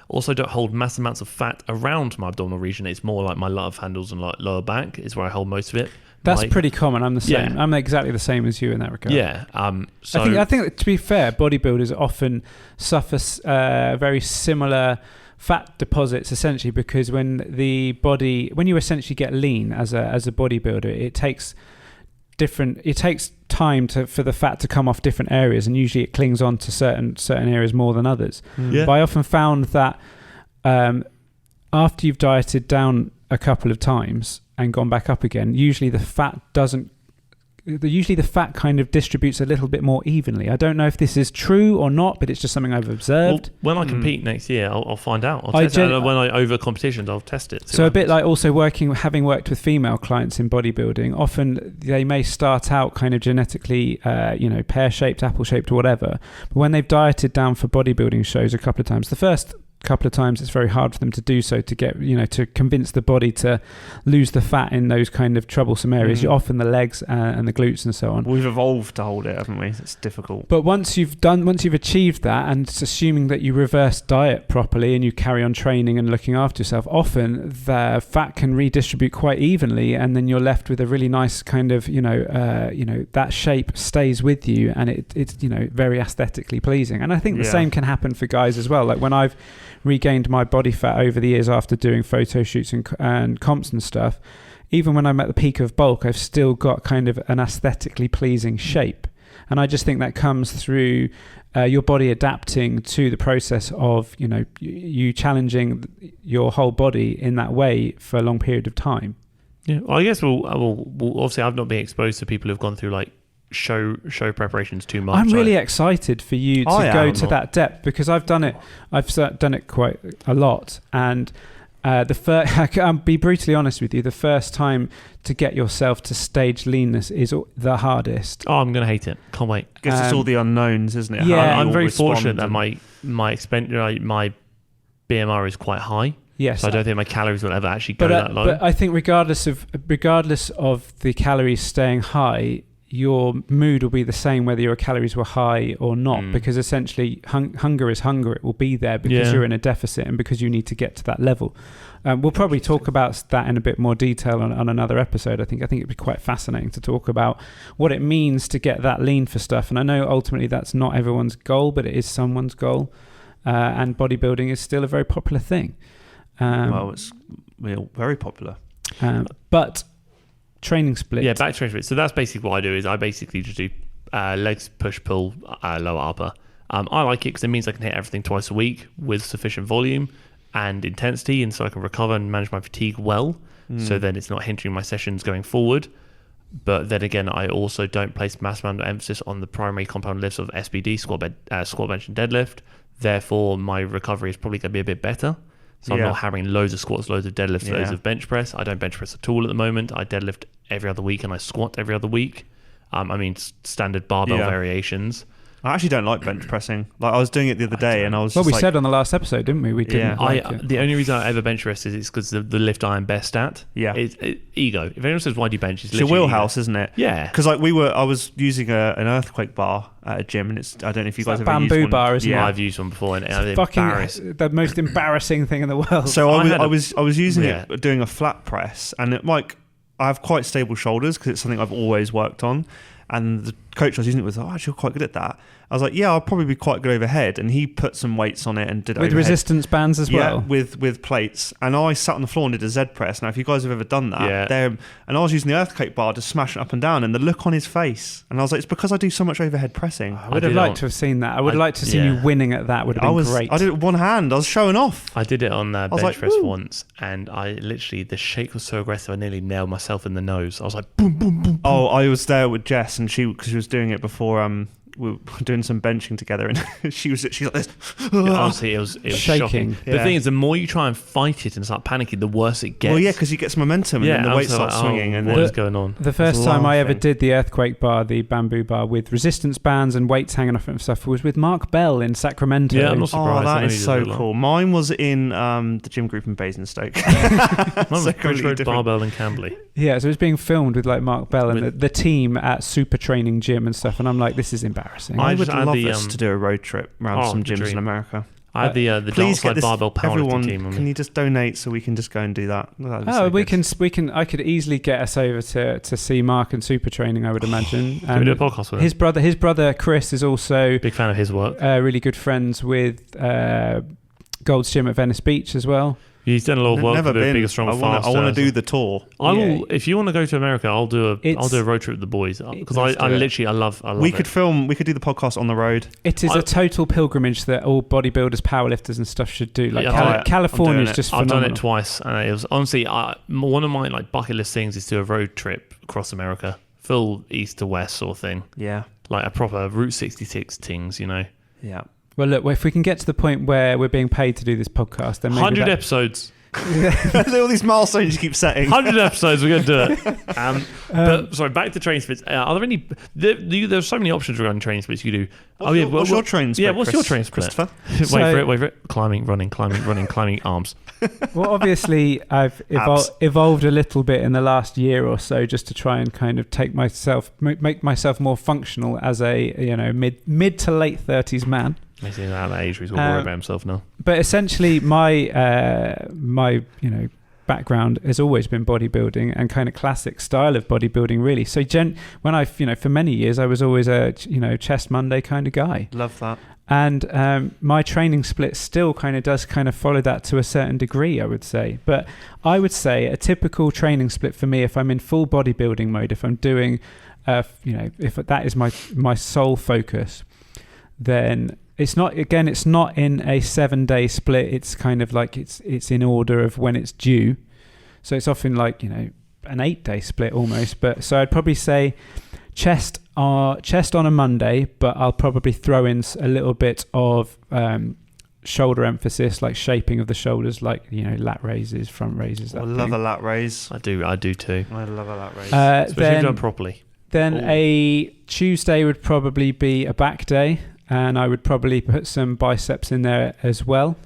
also don't hold mass amounts of fat around my abdominal region. It's more like my love handles and like lower back is where I hold most of it. That's pretty common. I'm the same. I'm exactly the same as you in that regard. Yeah. I think that, to be fair, bodybuilders often suffer very similar fat deposits, essentially, because when you essentially get lean as a bodybuilder, it takes time for the fat to come off different areas, and usually it clings on to certain areas more than others. But I often found that after you've dieted down a couple of times and gone back up again, usually the fat kind of distributes a little bit more evenly. I don't know if this is true or not, but it's just something I've observed. Well, when I compete next year, I'll find out. I'll test it. When I over competitions, I'll test it. So a bit like also having worked with female clients in bodybuilding, often they may start out kind of genetically, pear-shaped, apple-shaped, or whatever. But when they've dieted down for bodybuilding shows a couple of times, the first couple of times it's very hard for them to do so, to get to convince the body to lose the fat in those kind of troublesome areas. You're often the legs and the glutes and so on. We've evolved to hold it, haven't we? It's difficult. But once you've achieved that, and it's assuming that you reverse diet properly and you carry on training and looking after yourself, often the fat can redistribute quite evenly, and then you're left with a really nice kind of that shape stays with you, and it's very aesthetically pleasing. And I think the same can happen for guys as well. Like when I've regained my body fat over the years after doing photo shoots and comps and stuff, even when I'm at the peak of bulk, I've still got kind of an aesthetically pleasing shape. And I just think that comes through your body adapting to the process of you challenging your whole body in that way for a long period of time. Yeah, well, I guess we'll obviously I've not been exposed to people who've gone through like show preparations too much. I'm really excited for you to go to that depth, because I've done it quite a lot, and I'll be brutally honest with you, the first time to get yourself to stage leanness is the hardest. Oh, I'm gonna hate it. Can't wait. I guess it's all the unknowns, isn't it? Yeah, I'm very fortunate that my BMR is quite high. Yes, so I don't think my calories will ever actually go that low. But I think regardless of the calories staying high, your mood will be the same whether your calories were high or not, because essentially hunger is hunger. It will be there because you're in a deficit and because you need to get to that level. We'll probably talk about that in a bit more detail on another episode. I think it'd be quite fascinating to talk about what it means to get that lean for stuff. And I know ultimately that's not everyone's goal, but it is someone's goal. And bodybuilding is still a very popular thing. It's very popular. But training split. Yeah, back training split. So that's basically what I do. Is I basically just do legs, push, pull, lower, upper. I like it because it means I can hit everything twice a week with sufficient volume and intensity, and so I can recover and manage my fatigue well. So then it's not hindering my sessions going forward. But then again, I also don't place mass amount of emphasis on the primary compound lifts of SBD, squat, bench, and deadlift. Therefore, my recovery is probably going to be a bit better. So I'm not hammering loads of squats, loads of deadlifts, loads of bench press. I don't bench press at all at the moment. I deadlift every other week and I squat every other week. Standard barbell variations. I actually don't like bench pressing. Like I was doing it the other day, and I was. Well, just we said on the last episode, didn't we? We didn't. Yeah. The only reason I ever bench press is because the lift I'm best at. Yeah. It's ego. If anyone says why do you bench, it's your wheelhouse, isn't it? Yeah. Because like I was using an earthquake bar at a gym, and I don't know if you guys ever used one. Bamboo bar, isn't it? I've used one before, and it's fucking the most embarrassing thing in the world. So I was using it doing a flat press, and I have quite stable shoulders because it's something I've always worked on. And the coach I was using it was, actually, you're quite good at that. I was like, yeah, I'll probably be quite good overhead. And he put some weights on it and did it with overhead. Resistance bands as well? Yeah, with plates. And I sat on the floor and did a Z press. Now, if you guys have ever done that, and I was using the earthquake bar to smash it up and down, and the look on his face. And I was like, it's because I do so much overhead pressing. I would have liked to have seen that. I would have liked to have seen you winning at that. Would have been great. I did it with one hand. I was showing off. I did it on bench press once, and I literally, the shake was so aggressive, I nearly nailed myself in the nose. I was like, boom, boom, boom, boom. Oh, I was there with Jess, and because she was doing it before we were doing some benching together, and she's like this. Honestly, it was shaking. Shocking. The thing is, the more you try and fight it and start panicking, the worse it gets. Well, yeah, because you get some momentum, and then the weight starts swinging. And what is going on? The first time I ever did the earthquake bar, the bamboo bar with resistance bands and weights hanging off it and stuff, was with Mark Bell in Sacramento. Yeah, I'm not surprised. That is so cool. Mine was in the gym group in Basingstoke. Mine was Bridge Road Barbell in Camberley. Yeah, so it was being filmed with like Mark Bell and the team at Super Training Gym and stuff, and I'm like, this is embarrassing. I would love us to do a road trip around some gyms in America. I had the Darkside Barbell powerlifting team. Can you just donate so we can just go and do that? We can. I could easily get us over to see Mark and Super Training. I would imagine. Can we do a podcast with him? His brother Chris is also big fan of his work. Really good friends with Gold's Gym at Venice Beach as well. He's done a lot of work with the Bigger, Stronger, Faster. I want to do the tour. I will. If you want to go to America, I'll do a road trip with the boys because I love we could film. We could do the podcast on the road. It is a total pilgrimage that all bodybuilders, powerlifters, and stuff should do. Like California is just phenomenal. I've done it twice, and it was honestly one of my bucket list things is to do a road trip across America, full east to west sort of thing. Yeah, like a proper Route 66 things, you know. Yeah. Well, look, if we can get to the point where we're being paid to do this podcast, then maybe 100 episodes. All these milestones you keep setting. 100 episodes, we're going to do it. But sorry, back to training splits. Are there any? There's so many options regarding training splits you do. What's your training split? Yeah, what's your training split, Christopher? Wait for it. Climbing, running, climbing, arms. Well, obviously, I've evolved a little bit in the last year or so, just to try and kind of make myself more functional as a mid to late 30s man. He's in that age where he's worried about himself now. But essentially, my background has always been bodybuilding and kind of classic style of bodybuilding, really. So when I for many years I was always a chest Monday kind of guy. Love that. And my training split still does follow that to a certain degree, I would say. But I would say a typical training split for me, if I'm in full bodybuilding mode, if I'm doing, if that is my sole focus, then it's not in a 7-day split. It's kind of like it's in order of when it's due. So it's often like, an 8-day split almost. But so I'd probably say chest on a Monday, but I'll probably throw in a little bit of shoulder emphasis, like shaping of the shoulders, like lat raises, front raises. I love a lat raise. I do too. I love a lat raise, especially if done properly. Then a Tuesday would probably be a back day, and I would probably put some biceps in there as well.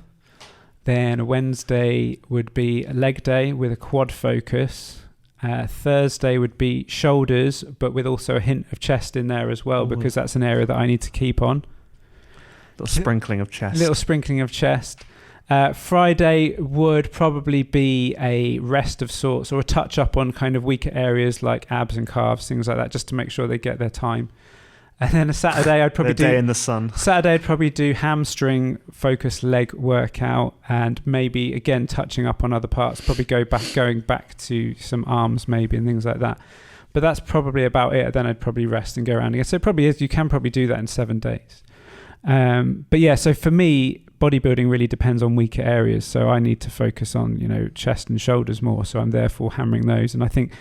Then Wednesday would be a leg day with a quad focus. Thursday would be shoulders, but with also a hint of chest in there as well, because that's an area that I need to keep on. Little sprinkling of chest. Friday would probably be a rest of sorts, or a touch up on kind of weaker areas like abs and calves, things like that, just to make sure they get their time. And then a Saturday, I'd probably day in the sun. Saturday, I'd probably do hamstring focused leg workout, and maybe again touching up on other parts. Probably going back to some arms maybe and things like that. But that's probably about it. Then I'd probably rest and go around again. So it probably is. You can probably do that in 7 days. But yeah, so for me, bodybuilding really depends on weaker areas. So I need to focus on chest and shoulders more. So I'm therefore hammering those. And I think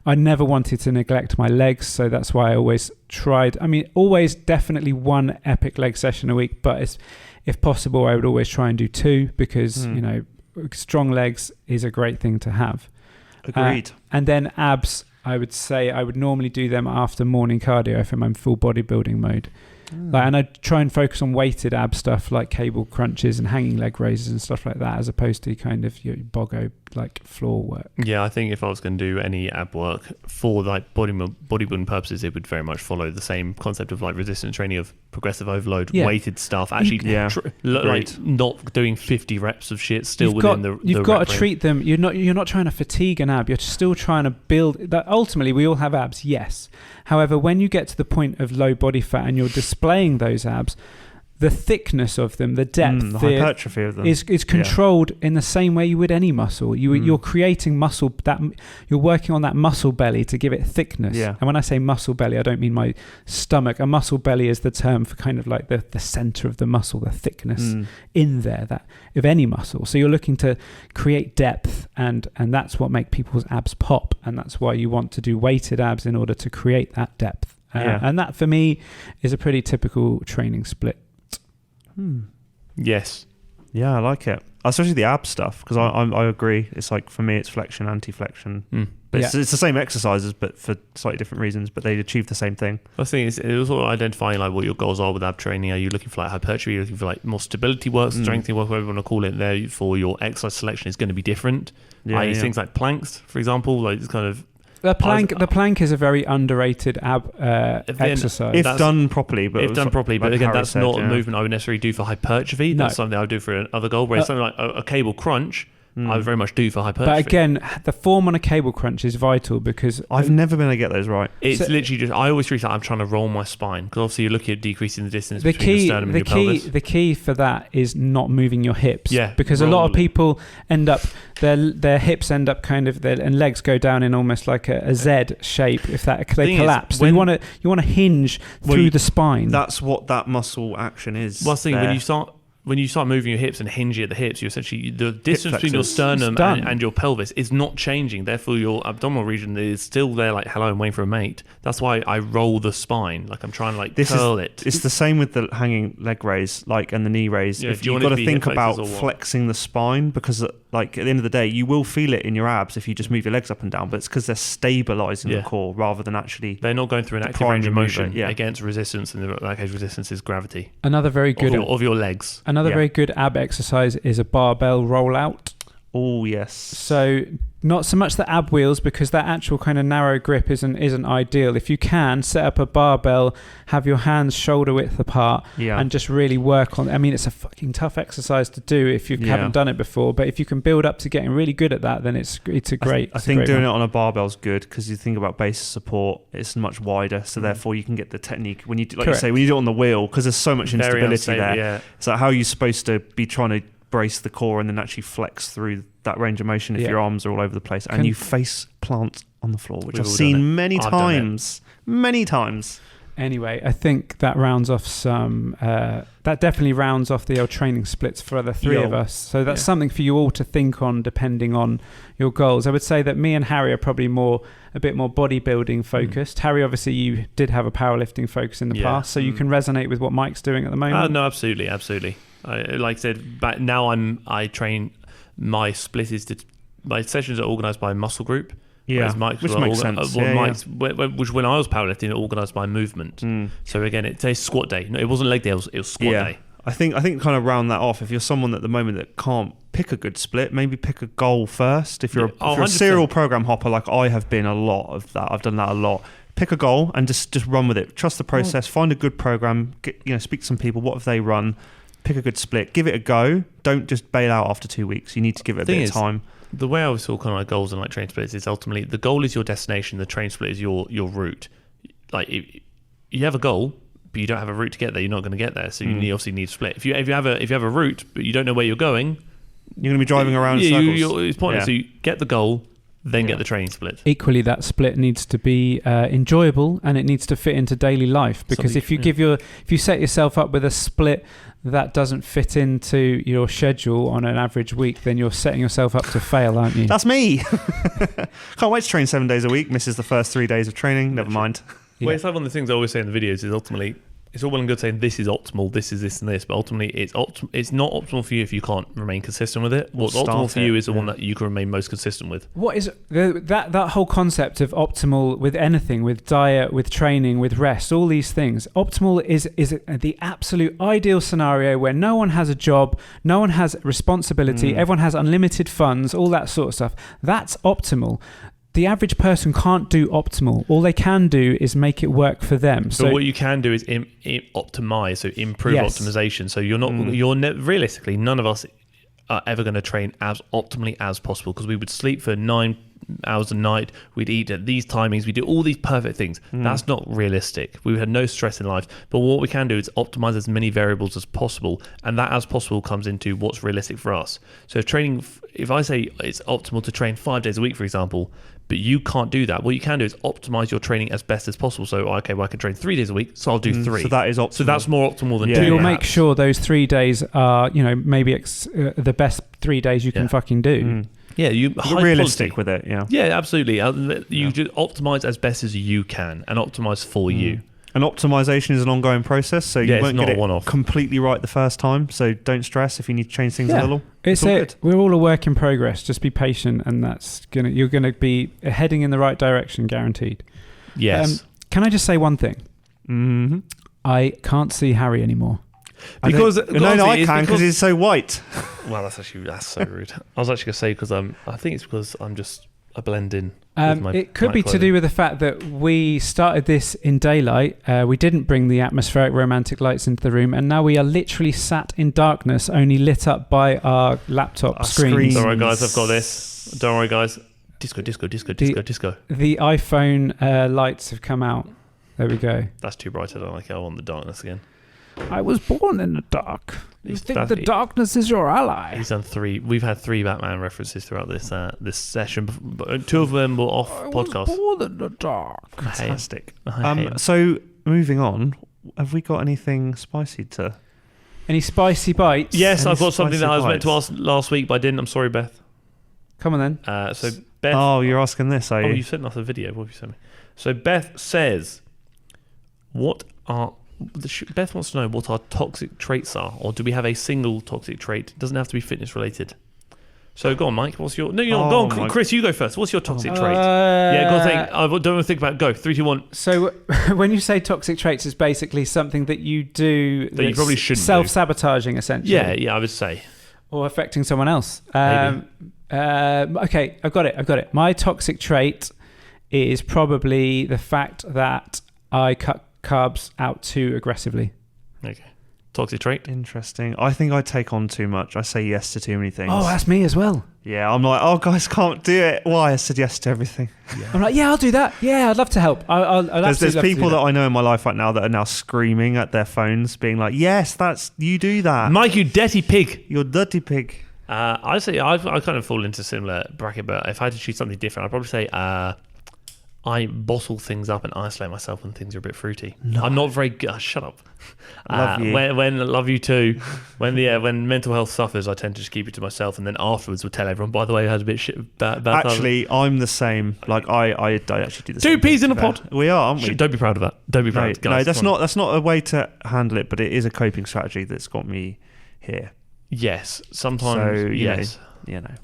I never wanted to neglect my legs, so that's why I always tried. I mean, always definitely one epic leg session a week, but if possible, I would always try and do 2, because strong legs is a great thing to have. Agreed. And then abs, I would say I would normally do them after morning cardio if I'm in full bodybuilding mode. And I try and focus on weighted ab stuff like cable crunches and hanging leg raises and stuff like that, as opposed to kind of your bogo like floor work. Yeah, I think if I was going to do any ab work for like bodybuilding purposes, it would very much follow the same concept of like resistance training of progressive overload, weighted stuff. Actually, like not doing 50 reps of shit. Still you've got to treat them. You're not trying to fatigue an ab. You're still trying to build that. Ultimately, we all have abs, yes. However, when you get to the point of low body fat and you're displaying those abs, the thickness of them, the depth, the hypertrophy of them is controlled in the same way you would any muscle. You're creating muscle, that you're working on that muscle belly to give it thickness. Yeah. And when I say muscle belly, I don't mean my stomach. A muscle belly is the term for kind of like the center of the muscle, the thickness in there that of any muscle. So you're looking to create depth, and that's what makes people's abs pop, and that's why you want to do weighted abs in order to create that depth. And that for me is a pretty typical training split. Yes. Yeah, I like it. Especially the ab stuff, because I agree. It's like, for me, it's flexion, anti-flexion. But it's the same exercises, but for slightly different reasons, but they achieve the same thing. I think it's also identifying like what your goals are with ab training. Are you looking for like hypertrophy? Are you looking for like more stability work, strengthening work, whatever you want to call it? Therefore, your exercise selection is going to be different. Things like planks, for example, like it's kind of... The plank is a very underrated ab exercise. If done properly. But again, that's not a movement I would necessarily do for hypertrophy. That's something I would do for another goal. Whereas something like a cable crunch, I would very much do for hypertrophy. But again, the form on a cable crunch is vital, because I've never been able to get those right. It's literally just, I always treat it like I'm trying to roll my spine, because obviously you're looking at decreasing the distance between your sternum and your pelvis. The key for that is not moving your hips. Yeah, because a lot of people end up, their hips end up kind of, and legs go down in almost like a Z shape if they collapse. So you want to hinge through the spine. That's what that muscle action is. Well, I think when you start moving your hips and hinge at the hips, you essentially, the distance between your sternum and your pelvis is not changing. Therefore, your abdominal region is still there, like, hello, I'm waiting for a mate. That's why I roll the spine. Like, I'm trying to curl it. It's the same with the hanging leg raise, and the knee raise. Yeah, you've got to think about flexing the spine, because at the end of the day, you will feel it in your abs if you just move your legs up and down, but it's because they're stabilizing the core rather than actually... They're not going through an active range of motion against resistance, and in that case, resistance is gravity. Another very good... Of your legs. Another very good ab exercise is a barbell rollout. Oh, yes. So not so much the ab wheels, because that actual kind of narrow grip isn't ideal. If you can, set up a barbell, have your hands shoulder width apart, and just really work on... I mean, it's a fucking tough exercise to do if you haven't done it before, but if you can build up to getting really good at that, then it's a great... I think doing it on a barbell is good, because you think about base support, it's much wider, so therefore you can get the technique when you do, you say, when you do it on the wheel, because there's so much instability there. Yeah. So how are you supposed to be trying to brace the core and then actually flex through that range of motion if your arms are all over the place and you face plant on the floor, which I've seen many times. Anyway, I think that rounds off that definitely rounds off the old training splits for the three of us. So that's something for you all to think on, depending on your goals. I would say that me and Harry are probably a bit more bodybuilding focused. Harry, obviously, you did have a powerlifting focus in the past, so you can resonate with what Mike's doing at the moment. No, absolutely. Like I said, but now I train. My split is my sessions are organised by muscle group. Yeah, which makes sense. Which when I was powerlifting, organised by movement. So again, it's a squat day. No, it wasn't leg day. It was squat day. I think kind of round that off. If you're someone at the moment that can't pick a good split, maybe pick a goal first. If you're a serial program hopper like I have been, a lot of that. I've done that a lot. Pick a goal and just run with it. Trust the process. Find a good program. Speak to some people. What have they run? Pick a good split. Give it a go. Don't just bail out after 2 weeks. You need to give it a bit of time. The way I always saw kind of like goals and like train splits is ultimately the goal is your destination. The train split is your route. Like if you have a goal, but you don't have a route to get there, you're not going to get there. So you obviously need to split. If you have a route, but you don't know where you're going, you're going to be driving around in circles. It's pointless. So you get the goal, then get the training split. Equally, that split needs to be enjoyable, and it needs to fit into daily life. Because if you set yourself up with a split that doesn't fit into your schedule on an average week, then you're setting yourself up to fail, aren't you? That's me. Can't wait to train 7 days a week. Misses the first 3 days of training. Never mind. Well, it's like one of the things I always say in the videos is ultimately it's all well and good saying this is optimal, this is this and this, but ultimately it's not optimal for you if you can't remain consistent with it. What's optimal for you is the one that you can remain most consistent with. What is that whole concept of optimal with anything, with diet, with training, with rest, all these things? Optimal is the absolute ideal scenario where no one has a job, no one has responsibility, everyone has unlimited funds, all that sort of stuff. That's optimal. The average person can't do optimal. All they can do is make it work for them. So what you can do is optimize, so improve optimization. So you're not, realistically, none of us are ever going to train as optimally as possible, because we would sleep for 9 hours a night, we'd eat at these timings, we do all these perfect things. That's not realistic. We had no stress in life. But what we can do is optimize as many variables as possible, and that as possible comes into what's realistic for us. So if I say it's optimal to train 5 days a week, for example, but you can't do that, what you can do is optimize your training as best as possible. So I can train 3 days a week, so I'll do 3. So that is optimal. So that's more optimal than 2. You'll make sure those 3 days are, maybe the best 3 days you can fucking do. Yeah, you realistic with it. Yeah, absolutely. You just optimize as best as you can and optimize for you. And optimization is an ongoing process, so you won't get it one-off. Completely right the first time. So don't stress if you need to change things a little. We're all a work in progress. Just be patient, and you're gonna be heading in the right direction, guaranteed. Yes. Can I just say one thing? Mm-hmm. I can't see Harry anymore. I can because he's so white. Well, that's so rude. I was actually gonna say because I think it's because I'm just a blend in. It could be to do with the fact that we started this in daylight. We didn't bring the atmospheric romantic lights into the room, and now we are literally sat in darkness, only lit up by our laptop screens. Don't worry, guys, I've got this. Don't worry, guys. Disco. The iPhone lights have come out. There we go. That's too bright. I don't like it. I want the darkness again. I was born in the dark. You think the darkness is your ally? He's done 3. We've had 3 Batman references throughout this session. 2 of them were off podcast. I was born in the dark. Fantastic. So moving on, have we got anything spicy to? Any spicy bites? Yes, I've got something that I was meant to ask last week, but I didn't. I'm sorry, Beth. Come on then. So Beth. Oh, you're asking this, are you? Oh, you sent us a video. What have you sent me? So Beth says, Beth wants to know what our toxic traits are, or do we have a single toxic trait? It doesn't have to be fitness related. So go on, Mike. What's your? No, go on, Chris. You go first. What's your toxic trait? Go on. Think. I don't want to think about it. Go. 3, 2, 1. So when you say toxic traits, it's basically something that you do that you probably shouldn't. Self-sabotaging, essentially. Yeah, I would say. Or affecting someone else. Maybe. Okay, I've got it. My toxic trait is probably the fact that I cut carbs out too aggressively. Okay. Toxic trait. Interesting. I think I take on too much. I say yes to too many things. Oh, that's me as well. Yeah, I'm like, oh, guys can't do it. Why? I said yes to everything. Yeah. I'm like, yeah, I'll do that. Yeah, I'd love to help. There's people that I know in my life right now that are now screaming at their phones, being like, yes, you do that. Mike, you dirty pig. You're dirty pig. I say I kind of fall into a similar bracket, but if I had to choose something different, I'd probably say I bottle things up and isolate myself when things are a bit fruity. No. I'm not very good. Shut up. Love you. When love you too. When mental health suffers, I tend to just keep it to myself, and then afterwards we'll tell everyone. By the way, I had a bit bad. Actually, I'm the same. Like I actually do the same. 2 peas in a pod. We are, aren't we? Don't be proud of that. Don't be proud, guys. No, that's not a way to handle it, but it is a coping strategy that's got me here. Yes, sometimes. So, yes.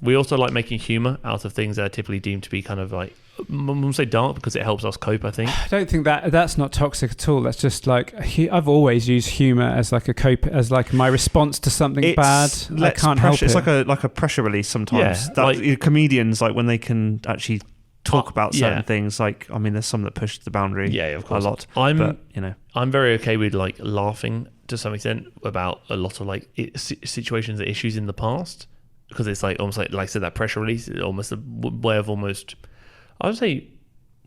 We also like making humour out of things that are typically deemed to be kind of like, I'm going to say dark because it helps us cope, I think. I don't think that's not toxic at all. That's just like, I've always used humour as like a cope, as like my response to something bad. I can't help it. It's like a pressure release sometimes. Yeah, comedians, like when they can actually talk about certain things, like, I mean, there's some that push the boundary of course. A lot. I'm very okay with like laughing to some extent about a lot of like situations and issues in the past, because it's like almost like I said, that pressure release is almost a way of almost, I would say,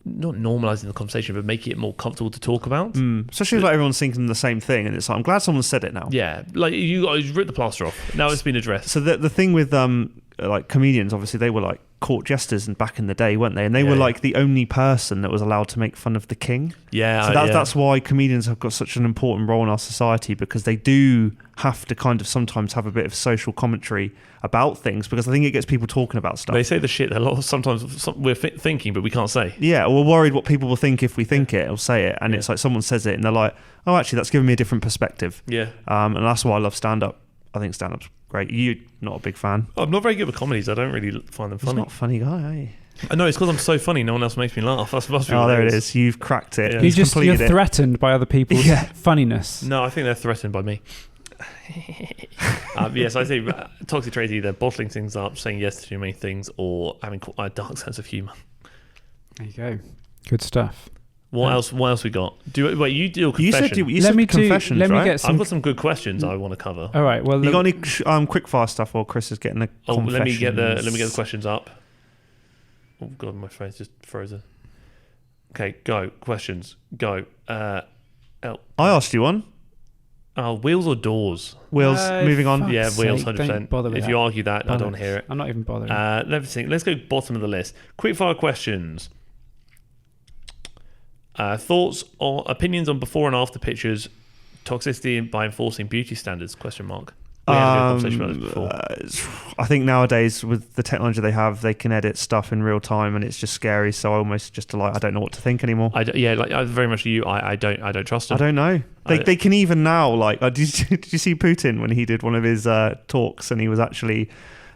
not normalizing the conversation, but making it more comfortable to talk about. Especially if like everyone's thinking the same thing, and it's like, I'm glad someone said it now. Yeah, like you guys ripped the plaster off. Now it's been addressed. So the thing with like comedians, obviously they were like court jesters and back in the day, weren't they? And they were like the only person that was allowed to make fun of the king. Yeah. So that's why comedians have got such an important role in our society, because they do have to kind of sometimes have a bit of social commentary about things, because I think it gets people talking about stuff. They say the shit that a lot sometimes we're thinking, but we can't say. Yeah, we're worried what people will think if we think it or say it, and it's like someone says it and they're like, oh, actually, that's giving me a different perspective. Yeah. And that's why I love stand-up. I think stand-up's great. You're not a big fan. I'm not very good with comedies. I don't really find them funny. You're not a funny guy, are you? I know, it's because I'm so funny. No one else makes me laugh. That's must be there it is. You've cracked it. Yeah. You're threatened by other people's funniness. No, I think they're threatened by me. Yes, I think toxic traits, either bottling things up, saying yes to too many things, or having a dark sense of humour. There you go. Good stuff. What else? What else we got? Wait, you do a confession. You said confessions, right? I've got some good questions I want to cover. All right. Well, you got any quick-fire stuff while Chris is getting the confessions? Let me get the questions up. Oh God, my phone's just frozen. Okay, go. Questions. Go. I asked you one. Wheels or doors? Wheels. Moving on. Yeah, wheels, 100%. If you argue that, I don't want to hear it. I'm not even bothering. Let me think. Let's go bottom of the list. Quickfire questions. Thoughts or opinions on before and after pictures, toxicity by enforcing beauty standards? Question mark. We had a good conversation about this before. I think nowadays with the technology they have, they can edit stuff in real time, and it's just scary. So I almost just I don't know what to think anymore. Very much you. I don't trust them. I don't know. They can even now did you see Putin when he did one of his talks, and he was actually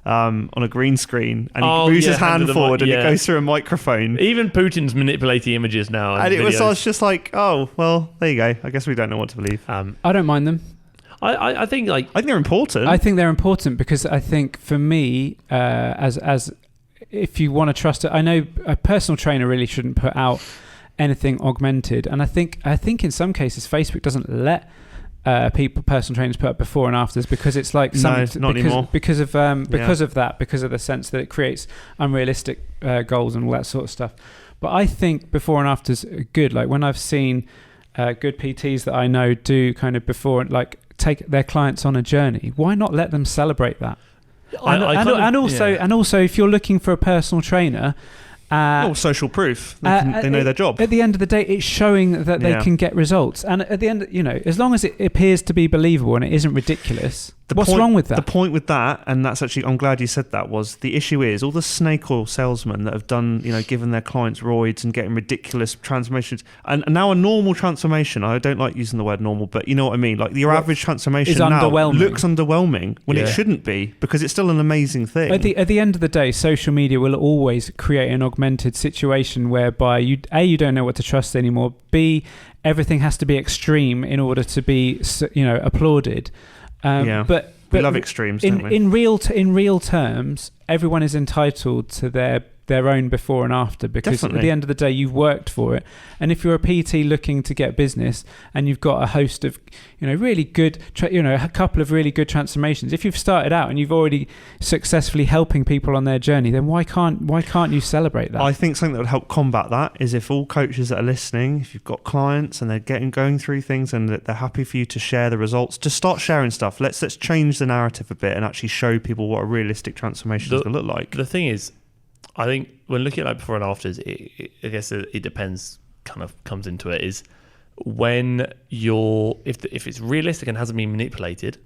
on a green screen, and he moves his hand forward and it goes through a microphone. Even Putin's manipulating images now. And I was just like, oh well, there you go. I guess we don't know what to believe. I don't mind them. I think they're important. I think they're important because I think for me, as if you want to trust it, I know a personal trainer really shouldn't put out anything augmented, and I think in some cases Facebook doesn't let personal trainers put up before and afters because it's like anymore because of the sense that it creates unrealistic goals and all that sort of stuff. But I think before and afters are good. Like when I've seen good PTs that I know do kind of before, like take their clients on a journey, why not let them celebrate that? And also if you're looking for a personal trainer, social proof. They know their job. At the end of the day, it's showing that they can get results. And at the end, as long as it appears to be believable and it isn't ridiculous, what's wrong with that? The point with that, and that's actually, I'm glad you said that, was the issue is all the snake oil salesmen that have done, given their clients roids and getting ridiculous transformations. And now a normal transformation, I don't like using the word normal, but you know what I mean? Like your average transformation now looks underwhelming when it shouldn't be, because it's still an amazing thing. At the end of the day, social media will always create an augmented situation whereby you don't know what to trust anymore. B, everything has to be extreme in order to be applauded. But we love extremes, don't we? In real terms, everyone is entitled to their own before and after, because Definitely. At the end of the day you've worked for it. And if you're a PT looking to get business and you've got a host of really good a couple of really good transformations, if you've started out and you've already successfully helping people on their journey, then why can't you celebrate that? I think something that would help combat that is if all coaches that are listening, if you've got clients and they're going through things and that they're happy for you to share the results, to start sharing stuff. Let's change the narrative a bit and actually show people what a realistic transformation is going to look like. The thing is, I think when looking at before and afters, I guess it depends, kind of comes into it, is when if it's realistic and hasn't been manipulated,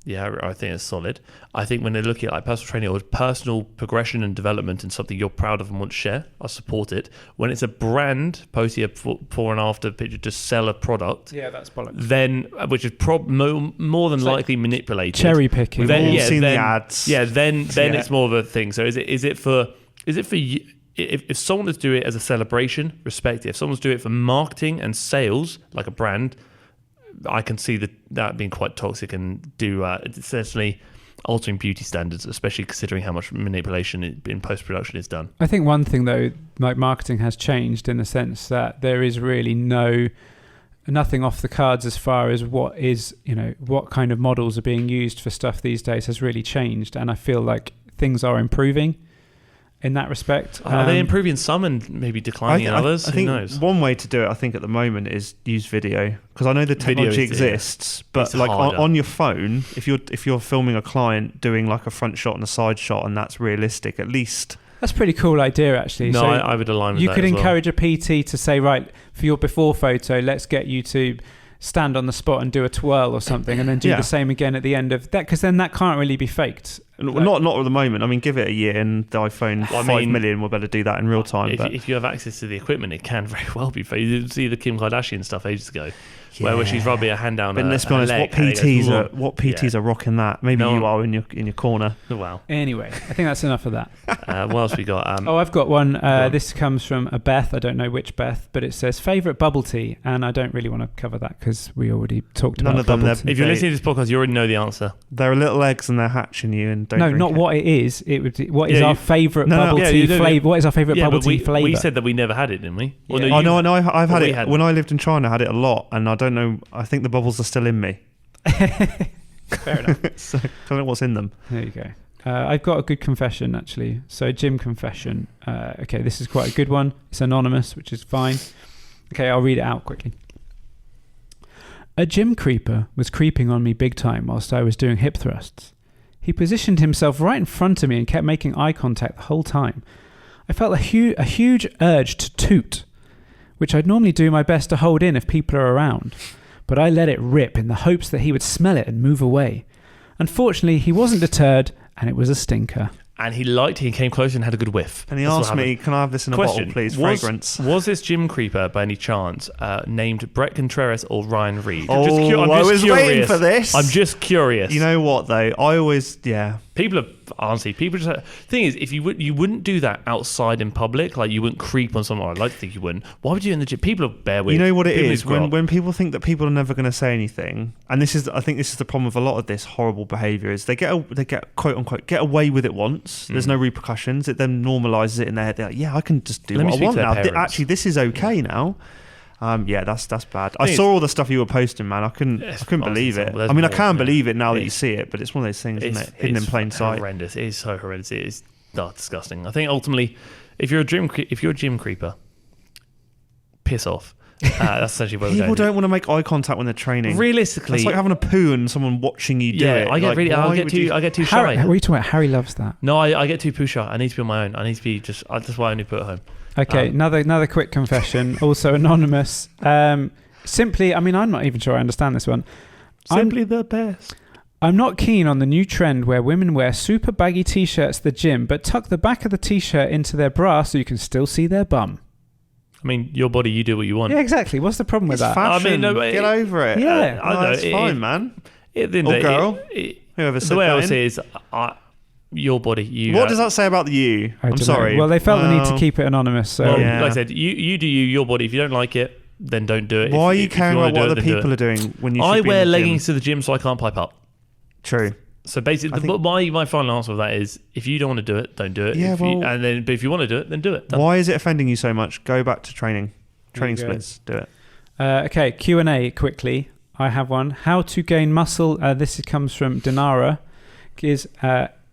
I think it's solid. I think when they're looking at personal training or personal progression and development and something you're proud of and want to share, I support it. When it's a brand posting a before and after picture to sell a product, that's bollocks. Then, which is more than likely manipulated, cherry picking. We've all seen the ads. Then it's more of a thing. So is it for you? If someone's doing it as a celebration, respect it. If someone's doing it for marketing and sales, like a brand, I can see that being quite toxic and essentially altering beauty standards, especially considering how much manipulation in post-production is done. I think one thing though, like marketing has changed in the sense that there is really nothing off the cards as far as what kind of models are being used for stuff these days has really changed, and I feel like things are improving in that respect. Are they improving some and maybe declining in others? I think Who knows? One way to do it, I think, at the moment is use video, because I know the technology exists, but like on your phone, if you're filming a client doing like a front shot and a side shot, and that's realistic, at least That's a pretty cool idea, actually. No, so I would align with that. You could encourage a PT to say, right, for your before photo, let's get you to stand on the spot and do a twirl or something, and then do the same again at the end of that, because then that can't really be faked. Not at the moment. I mean, give it a year and the iPhone 5 million will better do that in real time. If you have access to the equipment, it can very well be faked. You see the Kim Kardashian stuff ages ago, where she's rubbing her hand down. But let's be honest, what PTs are rocking that? Maybe you are in your corner. Oh, wow. Anyway, I think that's enough of that. What else we got? I've got one. This comes from a Beth. I don't know which Beth, but it says favourite bubble tea, and I don't really want to cover that because we already talked about of them. bubble tea. If you're listening to this podcast, you already know the answer. There are little eggs and they're hatching you, and don't. No, not what it is. It would. What is our favourite bubble tea flavour? What is our favourite bubble tea flavour? We said that we never had it, didn't we? Well, no, I've had it when I lived in China. I had it a lot, and I don't know. I think the bubbles are still in me. Fair enough. So, I don't know what's in them. There you go. I've got a good confession, actually. So, gym confession. Okay, this is quite a good one. It's anonymous, which is fine. Okay, I'll read it out quickly. A gym creeper was creeping on me big time whilst I was doing hip thrusts. He positioned himself right in front of me and kept making eye contact the whole time. I felt a huge urge to toot, which I'd normally do my best to hold in if people are around. But I let it rip in the hopes that he would smell it and move away. Unfortunately, he wasn't deterred, and it was a stinker. And he came closer and had a good whiff. And he asked me, can I have this in a bottle, please? Fragrance. Was this gym creeper, by any chance, named Brett Contreras or Ryan Reed? I was waiting for this. I'm just curious. You know what, though? I always, People are, honestly, thing is, if you wouldn't do that outside in public, like you wouldn't creep on someone, I'd like to think you wouldn't. Why would you in the gym? People are bare with. You know what it is? When people think that people are never going to say anything, and I think this is the problem with a lot of this horrible behaviour, is they get quote unquote get away with it once. There's no repercussions. It then normalises it in their head. They're like, I can just do what I want now. Actually, this is okay now. That's bad. I saw all the stuff you were posting, man. I couldn't believe it. I mean, I can believe it now that you see it, but it's one of those things, isn't it? Hidden in plain sight. Horrendous. It is so horrendous. It is disgusting. I think ultimately, if you're a gym creeper, piss off. That's essentially what people don't want to make eye contact when they're training. Realistically, it's like having a poo and someone watching you do it. I get too shy. What are you talking about? Harry loves that. No, I get too poo shy. I need to be on my own. I need to be that's why I only put at home. Okay, another quick confession, also anonymous. Simply, I mean, I'm not even sure I understand this one. Simply the best. I'm not keen on the new trend where women wear super baggy t-shirts to the gym, but tuck the back of the t-shirt into their bra so you can still see their bum. I mean, your body, you do what you want. Yeah, exactly. What's the problem with that? Fashion. I mean, get over it. Yeah, I know. It's fine, man. Girl, whoever said that. The way I would say is, your body. What does that say about you? I'm sorry. Well, they felt the need to keep it anonymous. So, like I said, you do your body. If you don't like it, then don't do it. Why are you caring about what other people are doing when you? I wear leggings to the gym so I can't pipe up. True. So basically, my final answer of that is: if you don't want to do it, don't do it. Yeah, but if you want to do it, then do it. Why is it offending you so much? Go back to training splits. Do it. Okay, Q&A quickly. I have one. How to gain muscle. This comes from Dinara.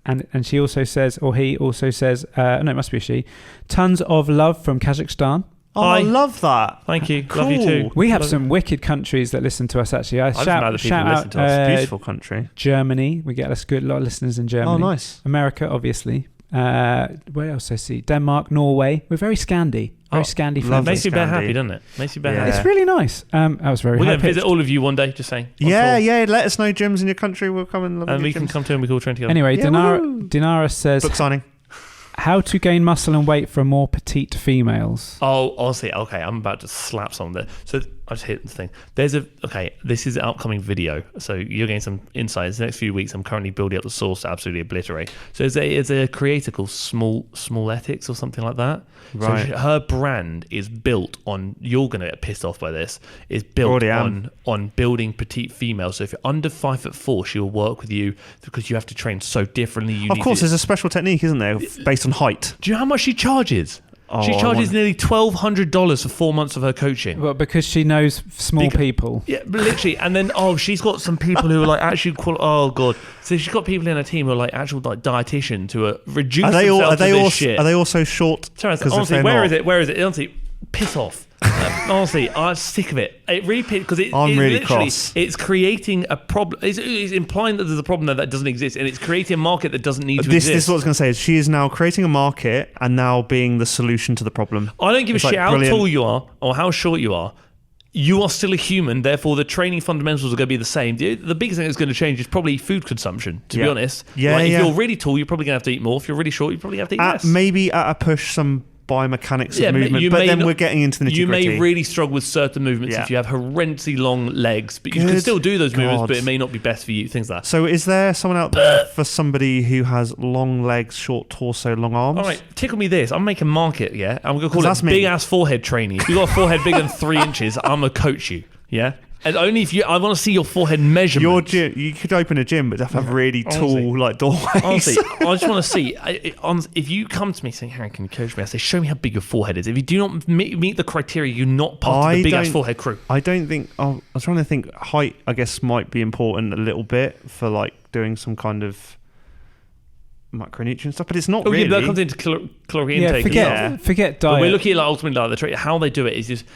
And she also says, or he also says, no, it must be she. Tons of love from Kazakhstan. Oh, I love that. Thank you. Cool. Love you too. We have some wicked countries that listen to us, actually. Shout out beautiful country. Germany. We get a lot of listeners in Germany. Oh, nice. America, obviously. Where else I see? Denmark, Norway. We're very Scandi. Very Scandi. Makes you very happy, doesn't it? Makes you very happy. It's really nice. I was very happy. We're going to visit all of you one day, just saying. Yeah. Let us know gyms in your country. We'll come and we can come to and we can all train together. Anyway, Dinara says... Book signing. How to gain muscle and weight for more petite females. Oh, honestly, okay, I'm about to slap someone there. So I just hit the thing. This is an upcoming video. So you're getting some insights. The next few weeks, I'm currently building up the source to absolutely obliterate. So it's a creator called Smalletics or something like that. Right. So her brand is built on, you're going to get pissed off by this, is built on building petite females. So if you're under 5'4", she'll work with you because you have to train so differently. Of course, there's a special technique, isn't there, based on height. Do you know how much she charges? She charges nearly $1,200 for 4 months of her coaching. Well, because she knows small people. Yeah, literally. And then, she's got some people who are like actually, oh God. So she's got people in her team who are like actual like dietitians who are reducing themselves to this shit. Are they also short? Terrence, honestly, where is it? Honestly, piss off. Honestly, I'm sick of it. It really because I'm really cross. It's creating a problem. It's implying that there's a problem that doesn't exist, and it's creating a market that doesn't need to exist. This is what I was going to say. Is she is now creating a market and now being the solution to the problem. I don't give a shit how tall you are or how short you are. You are still a human, therefore the training fundamentals are going to be the same. The biggest thing that's going to change is probably food consumption, to be honest. Yeah, if you're really tall, you're probably going to have to eat more. If you're really short, you probably have to eat less. Maybe at a push, some biomechanics of movement, but then we're getting into the nitty-gritty. You may really struggle with certain movements if you have horrendously long legs, but you can still do those movements, but it may not be best for you, things like that. So is there someone out there for somebody who has long legs, short torso, long arms? All right, tickle me this. I'm making a market, yeah? I'm going to call it big-ass forehead training. If you've got a forehead bigger than 3 inches, I'm going to coach you, yeah? And only if I want to see your forehead measurement. Your gym, you could open a gym, but you have to have really tall, doorways. Honestly, I just want to see. If you come to me saying, "Harry, can you coach me?" I say, "Show me how big your forehead is." If you do not meet the criteria, you're not part of the big ass forehead crew. I don't think. I'm trying to think. Height, I guess, might be important a little bit for like doing some kind of micronutrient stuff, but it's not really. Yeah, that comes into caloric intake. Forget diet. But we're looking at like ultimately like the trait. How they do it is just.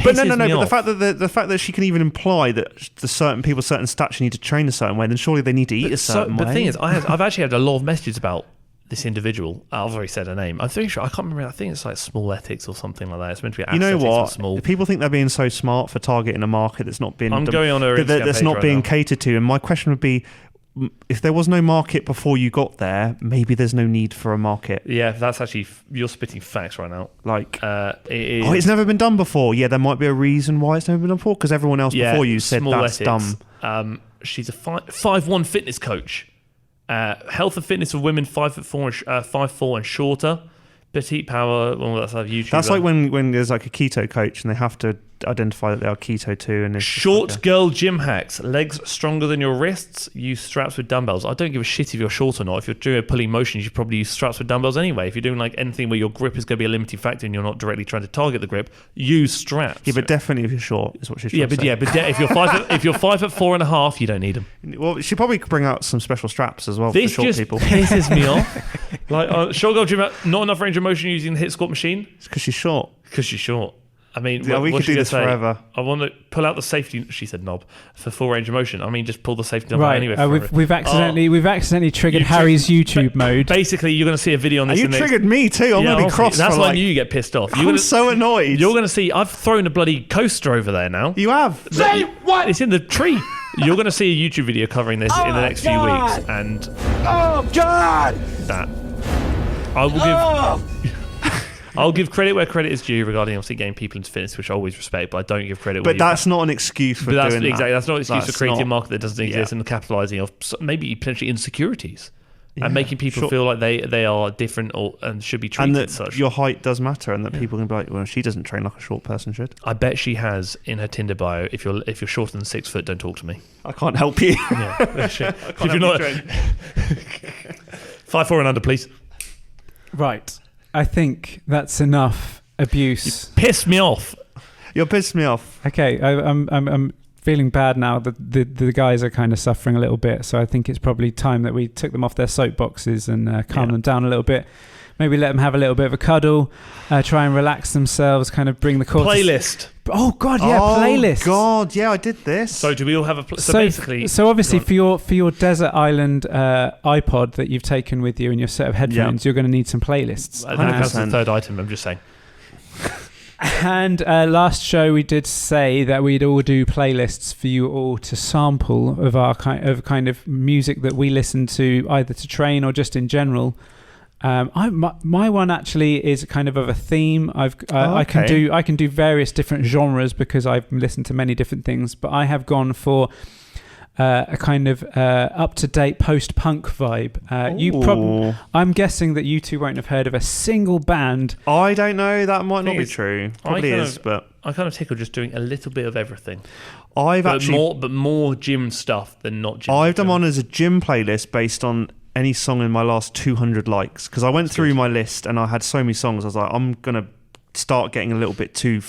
But no. But the fact that she can even imply that the certain people, certain stats, need to train a certain way, then surely they need to eat a certain way. But the thing is, I've actually had a lot of messages about this individual. I've already said her name. I'm pretty sure I can't remember. I think it's like Smalletics or something like that. It's meant to be. You know what? People think they're being so smart for targeting a market that's not being. I'm going on her that's not being catered to. And my question would be, if there was no market before you got there, maybe there's no need for a market. Yeah, that's actually, you're spitting facts right now. Like, it's never been done before. Yeah, there might be a reason why it's never been done before, because everyone else before you said that's dumb. She's a 5'1" fitness coach. Health and fitness for women 5'4" and shorter. Petite power. Well, that's like YouTuber. That's like when there's like a keto coach and they have to identify that they are keto too. And short girl gym hacks. Legs stronger than your wrists. Use straps with dumbbells. I don't give a shit if you're short or not. If you're doing a pulling motion, you should probably use straps with dumbbells anyway. If you're doing like anything where your grip is going to be a limiting factor and you're not directly trying to target the grip, use straps. Yeah, but definitely if you're short is what she's trying to say. If you're 5'4.5", you don't need them. Well, she probably could bring out some special straps as well this for short people. This just pisses me off. Like short girl gym, not enough range of motion using the hit squat machine. It's because she's short. I mean, we could do this forever. I want to pull out the safety. She said knob for full range of motion. I mean, just pull the safety knob out anyway. We've accidentally triggered Harry's YouTube mode. Basically, you're going to see a video on this. You triggered me too. I'm going to be cross. That's why I knew you get pissed off. I'm so annoyed. You're going to see. I've thrown a bloody coaster over there now. You have. Say what? It's in the tree. You're going to see a YouTube video covering this in the next few weeks, and God, that I will give. I'll give credit where credit is due regarding obviously getting people into fitness, which I always respect, but I don't give credit. But that's not an excuse for doing that. Exactly, that's not an excuse for creating a market that doesn't exist and capitalising off maybe potentially insecurities and making people feel like they are different and should be treated as such. Your height does matter, and that people can be like, well, she doesn't train like a short person should. I bet she has in her Tinder bio, if you're shorter than 6 foot, don't talk to me. I can't help you. Yeah, if you're not 5'4" and under, please. Right. I think that's enough abuse. You pissed me off. You're pissed me off. Okay, I'm feeling bad now that the guys are kind of suffering a little bit. So I think it's probably time that we took them off their soapboxes and calm them down a little bit. Maybe let them have a little bit of a cuddle, try and relax themselves, kind of bring the playlist. Oh God, yeah, playlist. Oh God, yeah, I did this. So do we all have a? So obviously for your desert island iPod that you've taken with you and your set of headphones, you're going to need some playlists. That's the third item. I'm just saying. And last show we did say that we'd all do playlists for you all to sample of our kind of music that we listen to either to train or just in general. My one actually is kind of a theme. I can do various different genres because I've listened to many different things, but I have gone for a kind of up-to-date post-punk vibe. I'm guessing that you two won't have heard of a single band. I don't know. That might not be true. Probably is, but I kind of tickle just doing a little bit of everything. But more gym stuff than not gym. I've done one as a gym playlist based on any song in my last 200 likes, because I went through my list and I had so many songs. I was like, I'm gonna start getting a little bit too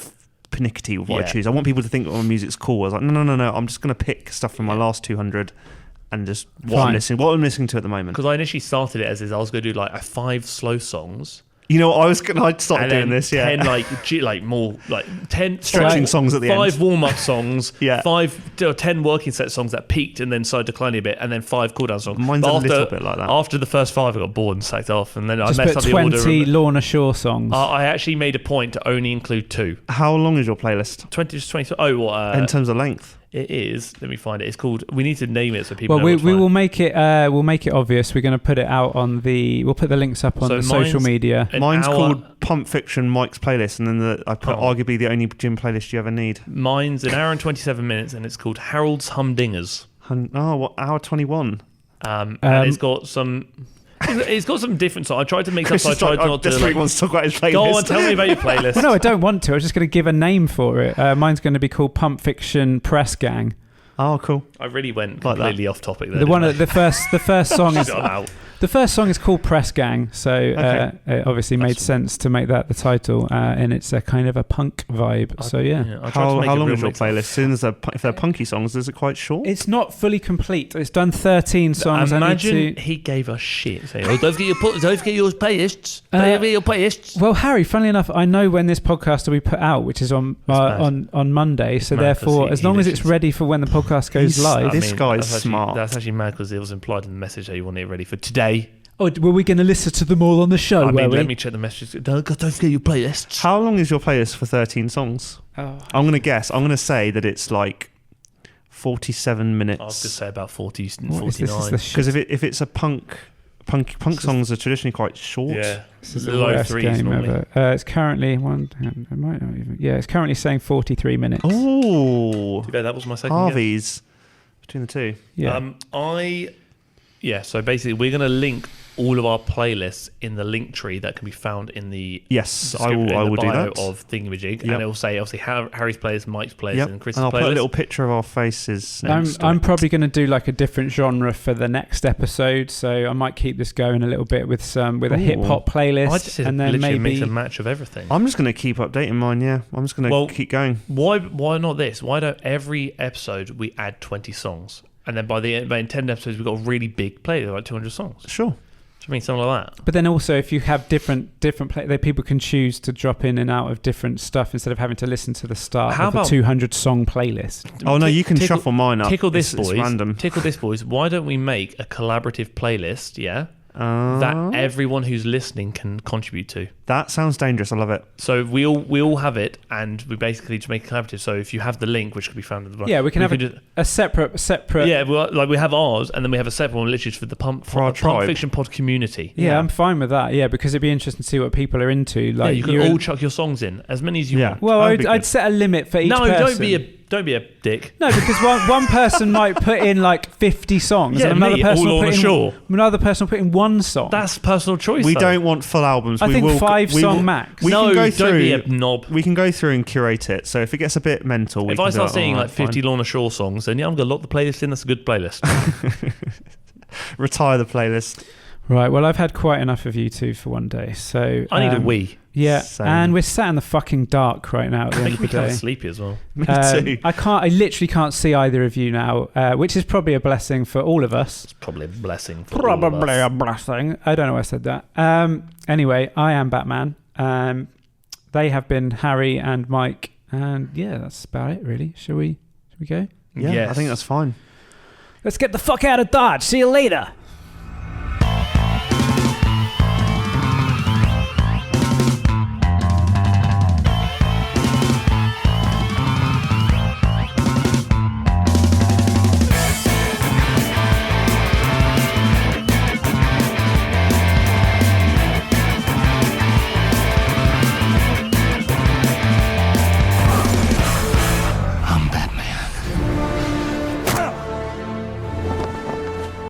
pernickety with what I choose. I want people to think that my music's cool. I was like, no, I'm just gonna pick stuff from my last 200 and just what I'm listening to at the moment. Because I initially started it as I was going to do like 5 slow songs You know, I'd start doing this. 10 10 stretching songs at the 5 end. 5 warm-up songs. 10 working set songs that peaked and then started declining a bit, and then 5 cool-down songs. Mine's a little bit like that. After the first 5, I got bored and sacked off, and then just I messed up the order. 20 Lorna Shore songs. I actually made a point to only include 2. How long is your playlist? 20 to 20. Oh, what? In terms of length. It is. Let me find it. It's called. We need to name it so people. Well, know we will make it. We'll make it obvious. We're going to put it out on the. We'll put the links up on the social media. Mine's called Pump Fiction Mike's playlist, and then I put arguably the only gym playlist you ever need. Mine's an hour and 27 minutes, and it's called Harold's Humdingers. What hour 21? And it's got some. It's got some different songs. I tried to make Chris up. So I tried not to. Desperately wants to talk about his playlist. Go on, tell me about your playlist. Well, no, I don't want to. I was just going to give a name for it. Mine's going to be called Pump Fiction Press Gang. Oh, cool! I really went completely off topic there. The first song is the first song is called Press Gang, so it obviously made sense to make that the title, and it's a kind of a punk vibe. How long is your playlist? Soon as if they're punky songs, is it quite short? It's not fully complete. It's done 13 songs. Imagine he gave us shit. Saying, don't forget your playlists. Your playlists. Well, Harry, funnily enough, I know when this podcast will be put out, which is on Monday. So therefore, as long as it's ready for when the podcast goes live, this guy's smart. That's actually mad because it was implied in the message that you wanted it ready for today. Oh, were we going to listen to them all on the show? Let me check the messages. Don't forget your playlists. How long is your playlist for 13 songs? I'm going to guess. I'm going to say that it's like 47 minutes. I was going to say about 40, 49. Because if it's a punk songs are traditionally quite short. Yeah, this is the low 3s normally. It's currently it's currently saying 43 minutes. Oh, that was my second Harvey's between the two. Yeah. So basically, we're going to link all of our playlists in the link tree that can be found in the I will do that of Thingamajig, and it will say obviously Harry's playlist, Mike's playlist, and Chris's playlist. And I'll put a little picture of our faces. I'm probably going to do like a different genre for the next episode, so I might keep this going a little bit with a hip hop playlist, and then maybe mix and match of everything. I'm just going to keep updating mine. Yeah, I'm just going to keep going. Why not this? Why don't every episode we add 20 songs? And then by in 10 episodes, we've got a really big playlist, like 200 songs. Sure. I mean, something like that. But then also, if you have different people can choose to drop in and out of different stuff instead of having to listen to the start of a 200 song playlist. Oh no, you can shuffle mine up. Tickle this, boys. It's random. Tickle this, boys. Why don't we make a collaborative playlist? Yeah. That everyone who's listening can contribute to. That sounds dangerous. I love it. So we all have it, and we basically just make it collaborative. So if you have the link, which could be found at the bottom, we can have a separate. Yeah, we have ours, and then we have a separate one, literally for the Pump Fiction Pod community. Yeah, I'm fine with that. Yeah, because it'd be interesting to see what people are into. Like, you can all chuck your songs in, as many as you want. Well, I'd set a limit for each person. Don't be a dick. No, because one person might put in like 50 songs, and another person will put in one song. That's personal choice. We don't want full albums. I think 5 song max. Don't be a knob. We can go through and curate it. So if it gets a bit mental, if I start seeing like 50 Lorna Shore songs, then I'm going to lock the playlist in. That's a good playlist. Retire the playlist. Right, well, I've had quite enough of you two for one day, so... I need a wee. Yeah, and we're sat in the fucking dark right now at the end of the day. I'm sleepy as well. Me too. I literally can't see either of you now, which is probably a blessing for all of us. It's probably a blessing for all of us. A blessing. I don't know why I said that. Anyway, I am Batman. They have been Harry and Mike, and yeah, that's about it, really. Shall we go? Yeah, yes. I think that's fine. Let's get the fuck out of Dodge. See you later.